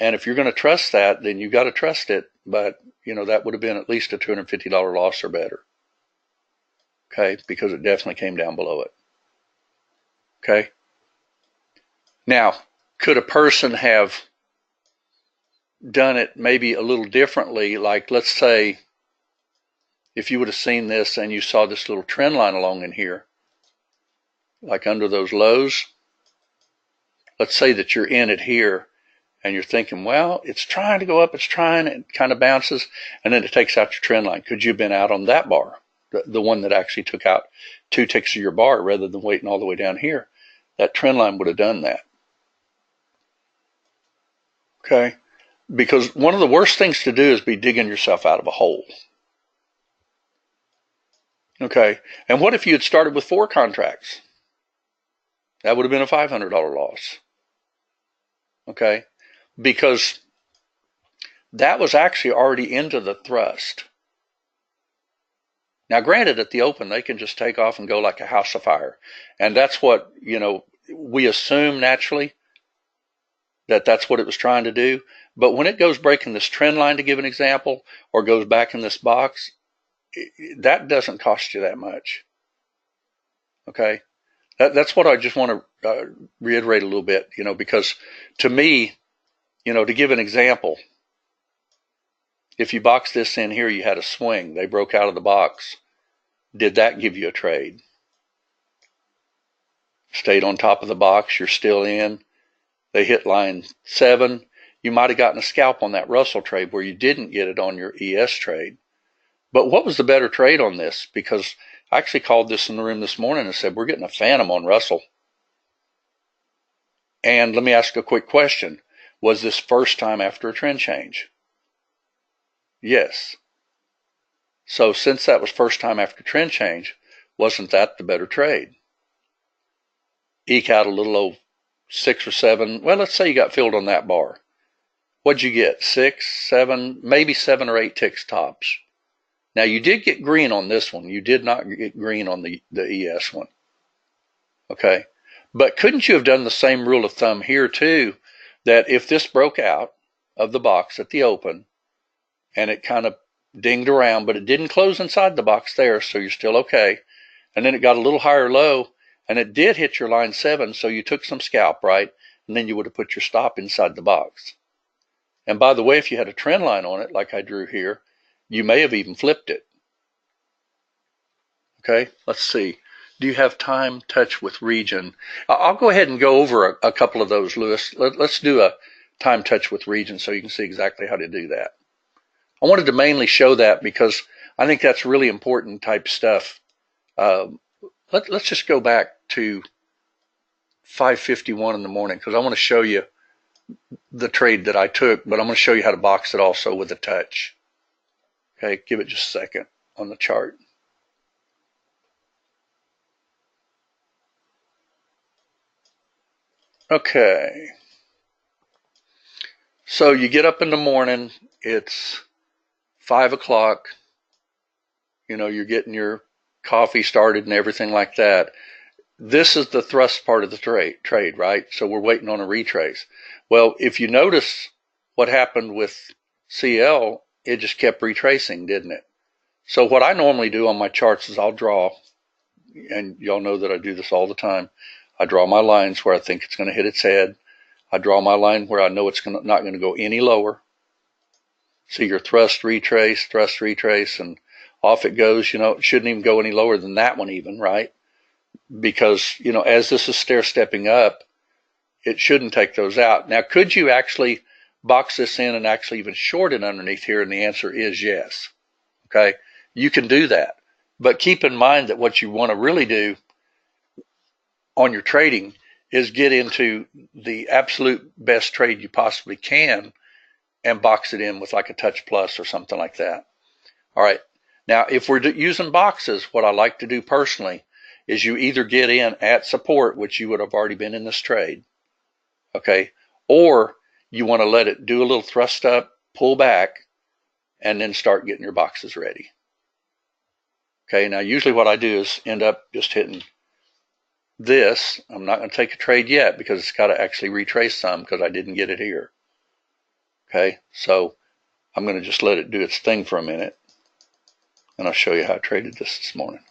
And if you're going to trust that, then you got to trust it. But, that would have been at least a $250 loss or better. Okay, because it definitely came down below it. Okay. Now, could a person have done it maybe a little differently? Like, let's say if you would have seen this and you saw this little trend line along in here, like under those lows, let's say that you're in it here and you're thinking, well, it's trying to go up, it kind of bounces, and then it takes out your trend line. Could you have been out on that bar, the one that actually took out 2 ticks of your bar rather than waiting all the way down here? That trend line would have done that. Okay. Because one of the worst things to do is be digging yourself out of a hole. Okay. And what if you had started with 4 contracts? That would have been a $500 loss. Okay. Because that was actually already into the thrust. Now, granted, at the open, they can just take off and go like a house afire. And that's what, we assume naturally that that's what it was trying to do. But when it goes breaking this trend line, to give an example, or goes back in this box, that doesn't cost you that much. Okay? That's what I just want to reiterate a little bit, because to me, to give an example, if you box this in here, you had a swing. They broke out of the box. Did that give you a trade? Stayed on top of the box. You're still in. They hit line 7. You might have gotten a scalp on that Russell trade where you didn't get it on your ES trade. But what was the better trade on this? Because I actually called this in the room this morning and said, we're getting a phantom on Russell. And let me ask a quick question. Was this first time after a trend change? Yes. So since that was first time after trend change, wasn't that the better trade? Eke out a little old 6 or 7. Well, let's say you got filled on that bar. What'd you get? 6, 7, maybe 7 or 8 ticks tops. Now, you did get green on this one. You did not get green on the ES one. Okay. But couldn't you have done the same rule of thumb here too, that if this broke out of the box at the open and it kind of dinged around, but it didn't close inside the box there, so you're still okay. And then it got a little higher low and it did hit your line 7, so you took some scalp, right? And then you would have put your stop inside the box. And by the way, if you had a trend line on it, like I drew here, you may have even flipped it. Okay, let's see. Do you have time, touch with region? I'll go ahead and go over a couple of those, Lewis. Let's do a time, touch with region so you can see exactly how to do that. I wanted to mainly show that because I think that's really important type stuff. Let's just go back to 5:51 in the morning because I want to show you the trade that I took, but I'm going to show you how to box it also with a touch. Okay, give it just a second on the chart. Okay. So you get up in the morning, it's 5 o'clock, you're getting your coffee started and everything like that. This is the thrust part of the trade, right? So we're waiting on a retrace. Well, if you notice what happened with CL, it just kept retracing, didn't it? So what I normally do on my charts is I'll draw, and y'all know that I do this all the time. I draw my lines where I think it's going to hit its head. I draw my line where I know it's not going to go any lower. See your thrust, retrace, and off it goes. It shouldn't even go any lower than that one even, right? Because, as this is stair-stepping up, it shouldn't take those out. Now, could you actually box this in and actually even short it underneath here? And the answer is yes. Okay, you can do that. But keep in mind that what you want to really do on your trading is get into the absolute best trade you possibly can and box it in with like a touch plus or something like that. All right. Now, if we're using boxes, what I like to do personally is you either get in at support, which you would have already been in this trade, okay, or you want to let it do a little thrust up, pull back, and then start getting your boxes ready. Okay, now usually what I do is end up just hitting this. I'm not going to take a trade yet because it's got to actually retrace some because I didn't get it here. Okay, so I'm going to just let it do its thing for a minute, and I'll show you how I traded this morning.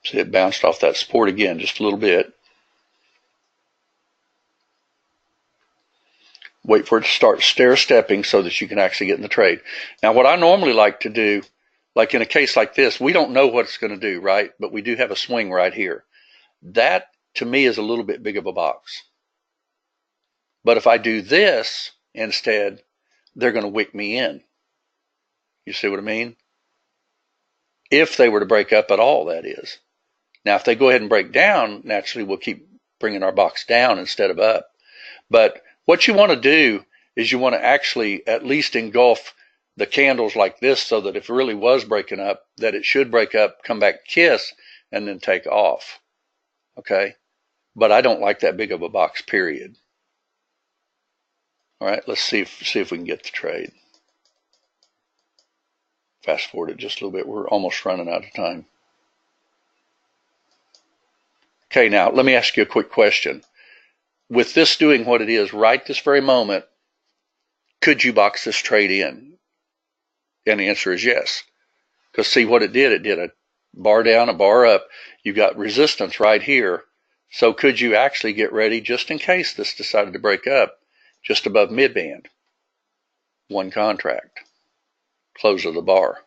See, it bounced off that support again just a little bit. Wait for it to start stair-stepping so that you can actually get in the trade. Now, what I normally like to do, like in a case like this, we don't know what it's going to do, right? But we do have a swing right here. That, to me, is a little bit big of a box. But if I do this instead, they're going to wick me in. You see what I mean? If they were to break up at all, that is. Now, if they go ahead and break down, naturally, we'll keep bringing our box down instead of up. But what you want to do is you want to actually at least engulf the candles like this so that if it really was breaking up, that it should break up, come back, kiss, and then take off. Okay? But I don't like that big of a box, period. All right, let's see if we can get the trade. Fast forward it just a little bit. We're almost running out of time. Okay, now let me ask you a quick question. With this doing what it is right this very moment, could you box this trade in? And the answer is yes. Because see what it did a bar down, a bar up. You've got resistance right here. So could you actually get ready just in case this decided to break up just above mid-band? One contract. Close of the bar.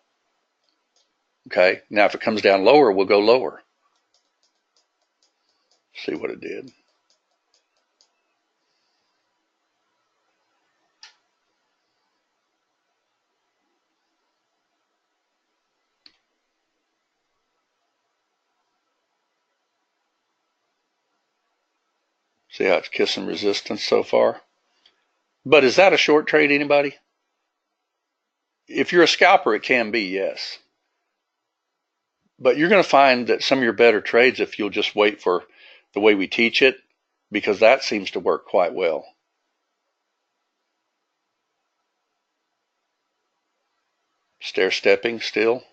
Okay, now if it comes down lower, we'll go lower. See what it did. See how it's kissing resistance so far? But is that a short trade, anybody? If you're a scalper, it can be, yes. But you're going to find that some of your better trades, if you'll just wait for the way we teach it, because that seems to work quite well. Stair stepping still.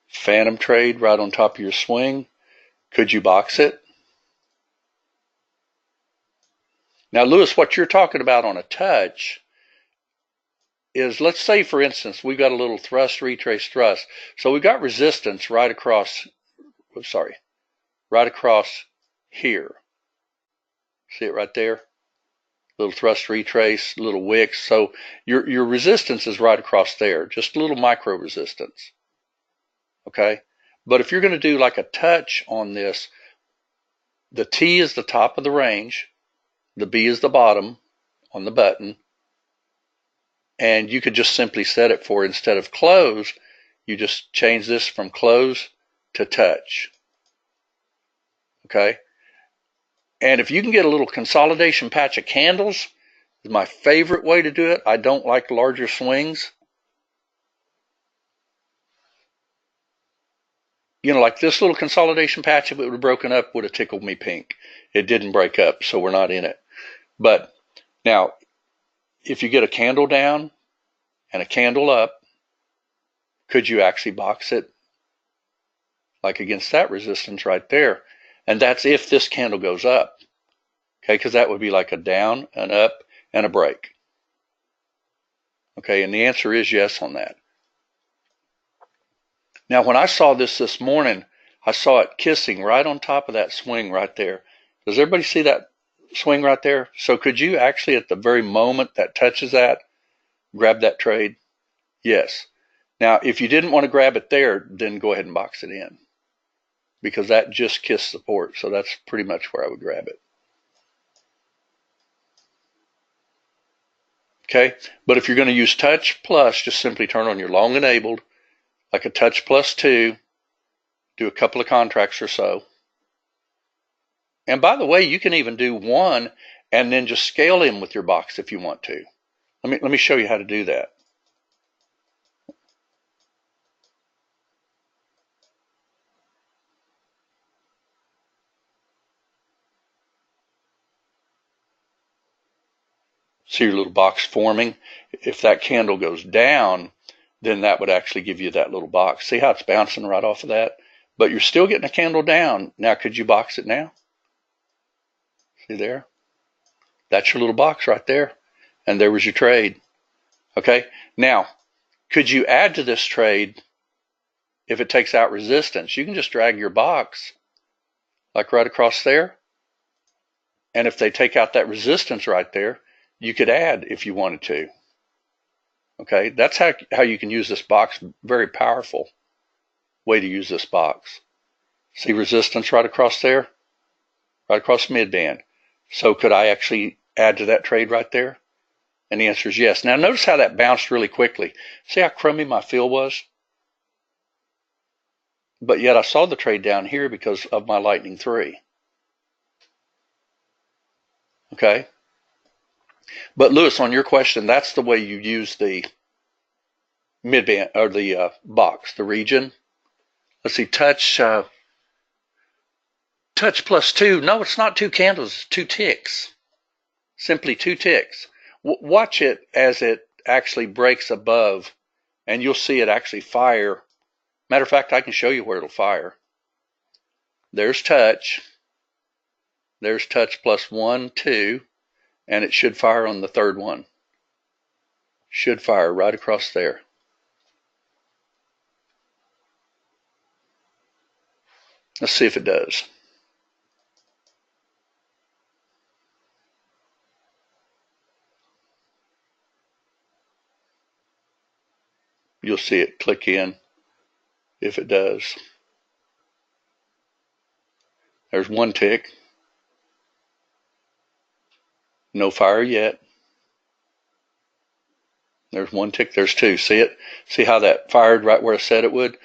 Phantom trade right on top of your swing. Could you box it? Now, Lewis, what you're talking about on a touch, is, let's say, for instance, we've got a little thrust, retrace, thrust. So we've got resistance right across, right across here. See it right there? Little thrust, retrace, little wicks. So your resistance is right across there, just a little micro resistance. Okay? But if you're going to do like a touch on this, the T is the top of the range, the B is the bottom on the button, and you could just simply set it for, instead of close, you just change this from close to touch. Okay? And if you can get a little consolidation patch of candles, is my favorite way to do it. I don't like larger swings. You know, like this little consolidation patch, if it would have broken up, would have tickled me pink. It didn't break up, so we're not in it. But now, if you get a candle down and a candle up, could you actually box it like against that resistance right there? And that's if this candle goes up. Okay, because that would be like a down, an up, and a break. Okay, and the answer is yes on that. Now, when I saw this morning, I saw it kissing right on top of that swing right there. Does everybody see that swing right there? So could you actually, at the very moment that touches that, grab that trade? Yes. Now, if you didn't want to grab it there, then go ahead and box it in, because that just kissed support. So that's pretty much where I would grab it. Okay, but if you're going to use touch plus, just simply turn on your long enabled, like a touch plus 2, do a couple of contracts or so. And by the way, you can even do 1 and then just scale in with your box if you want to. Let me show you how to do that. See your little box forming? If that candle goes down, then that would actually give you that little box. See how it's bouncing right off of that? But you're still getting a candle down. Now, could you box it now? See there? That's your little box right there. And there was your trade. Okay? Now, could you add to this trade if it takes out resistance? You can just drag your box like right across there. And if they take out that resistance right there, you could add if you wanted to. Okay? That's how you can use this box. Very powerful way to use this box. See resistance right across there? Right across mid-band. So could I actually add to that trade right there? And the answer is yes. Now notice how that bounced really quickly. See how crummy my fill was? But yet I saw the trade down here because of my lightning 3. Okay? But Lewis, on your question, that's the way you use the mid-band, or the box, the region. Let's see, touch plus 2. No, it's not 2 candles, it's 2 ticks. Simply 2 ticks. Watch it as it actually breaks above, and you'll see it actually fire. Matter of fact, I can show you where it'll fire. There's touch. There's touch plus 1, 2, and it should fire on the third one. Should fire right across there. Let's see if it does. You'll see it click in if it does. There's 1 tick. No fire yet. There's 1 tick. There's 2. See it? See how that fired right where I said it would?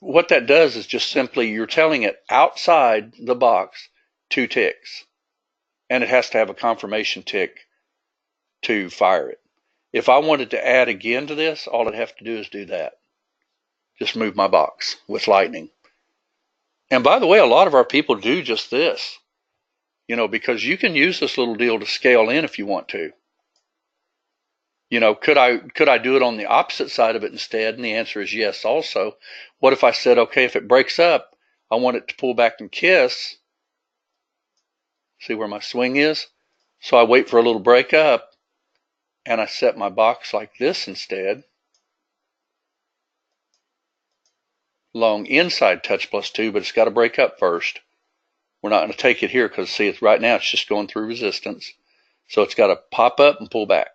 What that does is just simply you're telling it outside the box 2 ticks. And it has to have a confirmation tick to fire it. If I wanted to add again to this, all I'd have to do is do that. Just move my box with lightning. And by the way, a lot of our people do just this. You know, because you can use this little deal to scale in if you want to. You know, could I do it on the opposite side of it instead? And the answer is yes also. What if I said, okay, if it breaks up, I want it to pull back and kiss. See where my swing is? So I wait for a little break up, and I set my box like this instead, long inside touch +2, but it's got to break up first. We're not going to take it here because, see, it's right now it's just going through resistance. So it's got to pop up and pull back.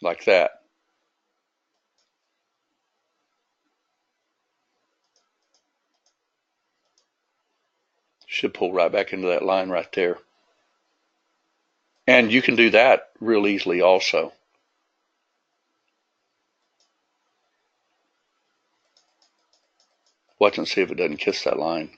Like that. Should pull right back into that line right there. And you can do that real easily also. Watch and see if it doesn't kiss that line.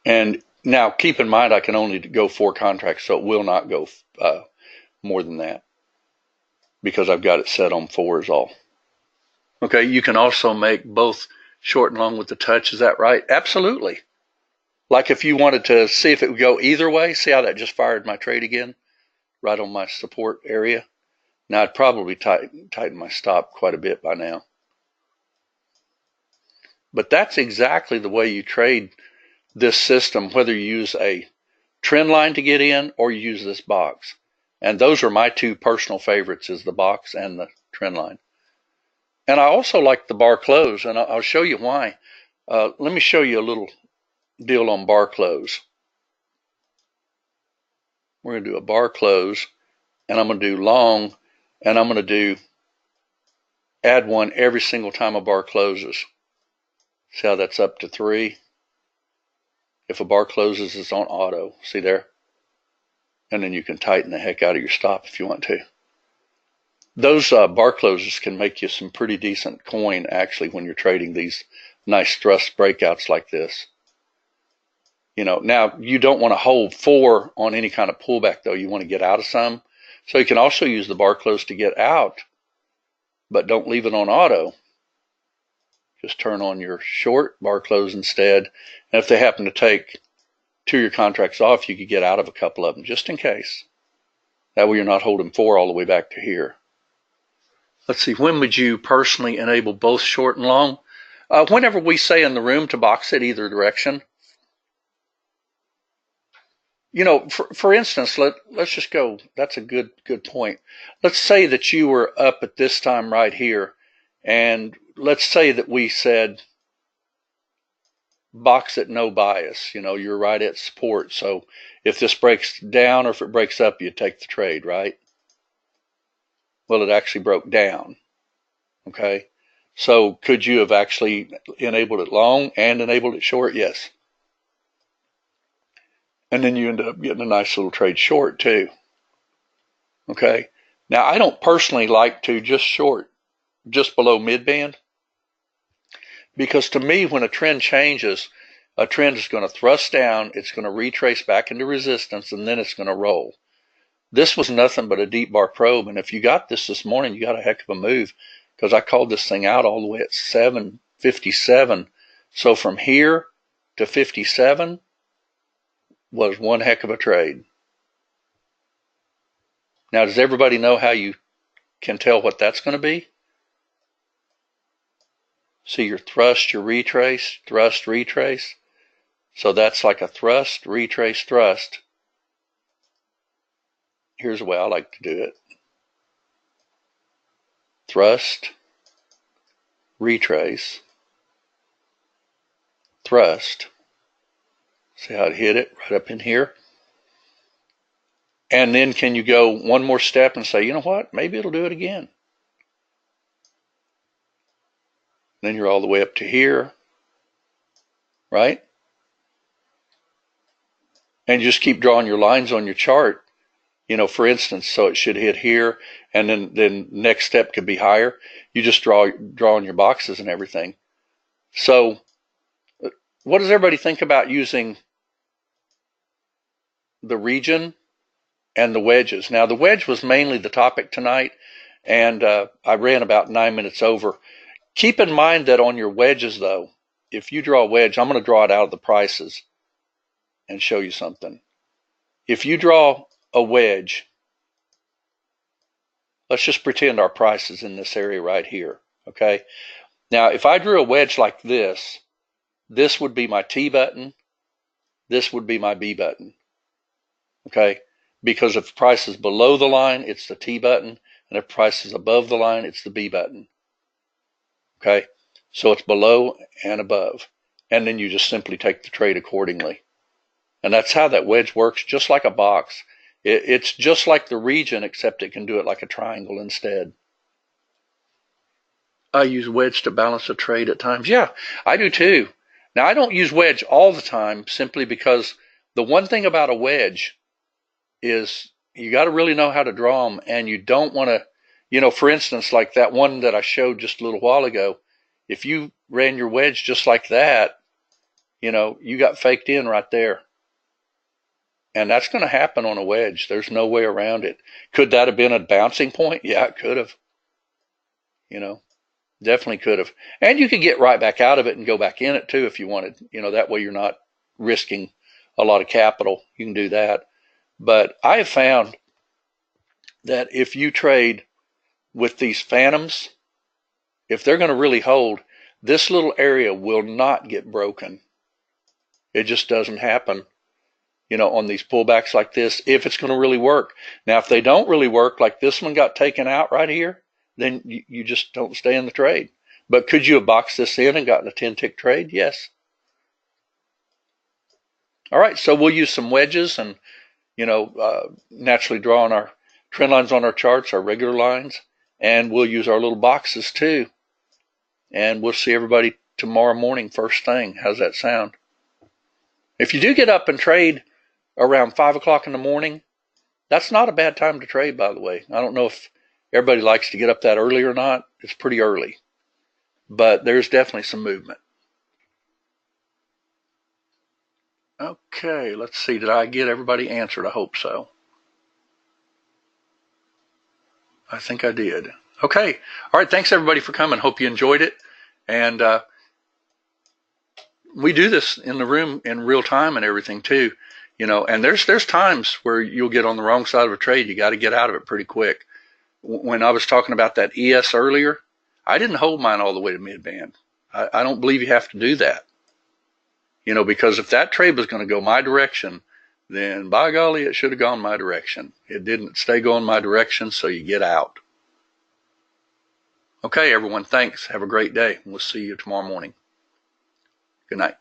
And now keep in mind I can only go 4 contracts, so it will not go more than that because I've got it set on 4 is all. Okay, you can also make both short and long with the touch. Is that right? Absolutely. Like if you wanted to see if it would go either way, see how that just fired my trade again, right on my support area. Now I'd probably tighten my stop quite a bit by now. But that's exactly the way you trade this system, whether you use a trend line to get in or you use this box. And those are my 2 personal favorites, is the box and the trend line. And I also like the bar close, and I'll show you why. Let me show you a little deal on bar close. We're going to do a bar close, and I'm going to do long, and I'm going to add 1 every single time a bar closes. See how that's up to 3? If a bar closes, it's on auto. See there? And then you can tighten the heck out of your stop if you want to. Those bar closes can make you some pretty decent coin, actually, when you're trading these nice thrust breakouts like this. You know, now you don't want to hold 4 on any kind of pullback, though. You want to get out of some. So you can also use the bar close to get out, but don't leave it on auto. Just turn on your short bar close instead. And if they happen to take 2 of your contracts off, you could get out of a couple of them just in case. That way you're not holding 4 all the way back to here. Let's see, when would you personally enable both short and long? Whenever we say in the room to box it either direction. You know, for instance, let's just go. That's a good point. Let's say that you were up at this time right here, and let's say that we said box at no bias. You know, you're right at support. So if this breaks down or if it breaks up, you take the trade, right? Well, it actually broke down. Okay. So could you have actually enabled it long and enabled it short? Yes. And then you end up getting a nice little trade short too. Okay. Now, I don't personally like to just short just below mid-band, because to me, when a trend changes, a trend is going to thrust down, it's going to retrace back into resistance, and then it's going to roll. This was nothing but a deep bar probe, and if you got this morning, you got a heck of a move, because I called this thing out all the way at 757. So from here to 57 was one heck of a trade. Now, does everybody know how you can tell what that's going to be? See your thrust, your retrace, thrust, retrace. So that's like a thrust, retrace, thrust. Here's the way I like to do it. Thrust, retrace, thrust. See how it hit it right up in here? And then can you go one more step and say, you know what, maybe it'll do it again. Then you're all the way up to here, right? And you just keep drawing your lines on your chart. You know, for instance, so it should hit here, and then next step could be higher. You just draw on your boxes and everything. So what does everybody think about using the region and the wedges? Now, the wedge was mainly the topic tonight, and I ran about 9 minutes over. Keep in mind that on your wedges, though, if you draw a wedge, I'm going to draw it out of the prices and show you something. If you draw a wedge, let's just pretend our price is in this area right here, okay? Now, if I drew a wedge like this, this would be my T button. This would be my B button. Okay? Because if price is below the line, it's the T button. And if price is above the line, it's the B button. Okay? So it's below and above. And then you just simply take the trade accordingly. And that's how that wedge works, just like a box. It's just like the region, except it can do it like a triangle instead. I use wedge to balance a trade at times. Yeah, I do too. Now, I don't use wedge all the time simply because the one thing about a wedge is you got to really know how to draw them, and you don't want to, for instance, like that one that I showed just a little while ago, if you ran your wedge just like that, you got faked in right there. And that's going to happen on a wedge. There's no way around it. Could that have been a bouncing point? Yeah, it could have. Definitely could have. And you could get right back out of it and go back in it too if you wanted. That way you're not risking a lot of capital. You can do that. But I have found that if you trade with these phantoms, if they're going to really hold, this little area will not get broken. It just doesn't happen. On these pullbacks like this, if it's going to really work. Now, if they don't really work, like this one got taken out right here, then you just don't stay in the trade. But could you have boxed this in and gotten a 10-tick trade? Yes. All right, so we'll use some wedges and, naturally drawing our trend lines on our charts, our regular lines, and we'll use our little boxes too. And we'll see everybody tomorrow morning, first thing. How's that sound? If you do get up and trade around 5 o'clock in the morning, that's not a bad time to trade, by the way. I don't know if everybody likes to get up that early or not. It's pretty early, but there's definitely some movement. Okay, let's see. Did I get everybody answered? I hope so. I think I did. Okay. All right. Thanks, everybody, for coming. Hope you enjoyed it. And we do this in the room in real time and everything, too. And there's times where you'll get on the wrong side of a trade. You got to get out of it pretty quick. When I was talking about that ES earlier, I didn't hold mine all the way to mid-band. I don't believe you have to do that. Because if that trade was going to go my direction, then by golly, it should have gone my direction. It didn't stay going my direction, so you get out. Okay, everyone, thanks. Have a great day. We'll see you tomorrow morning. Good night.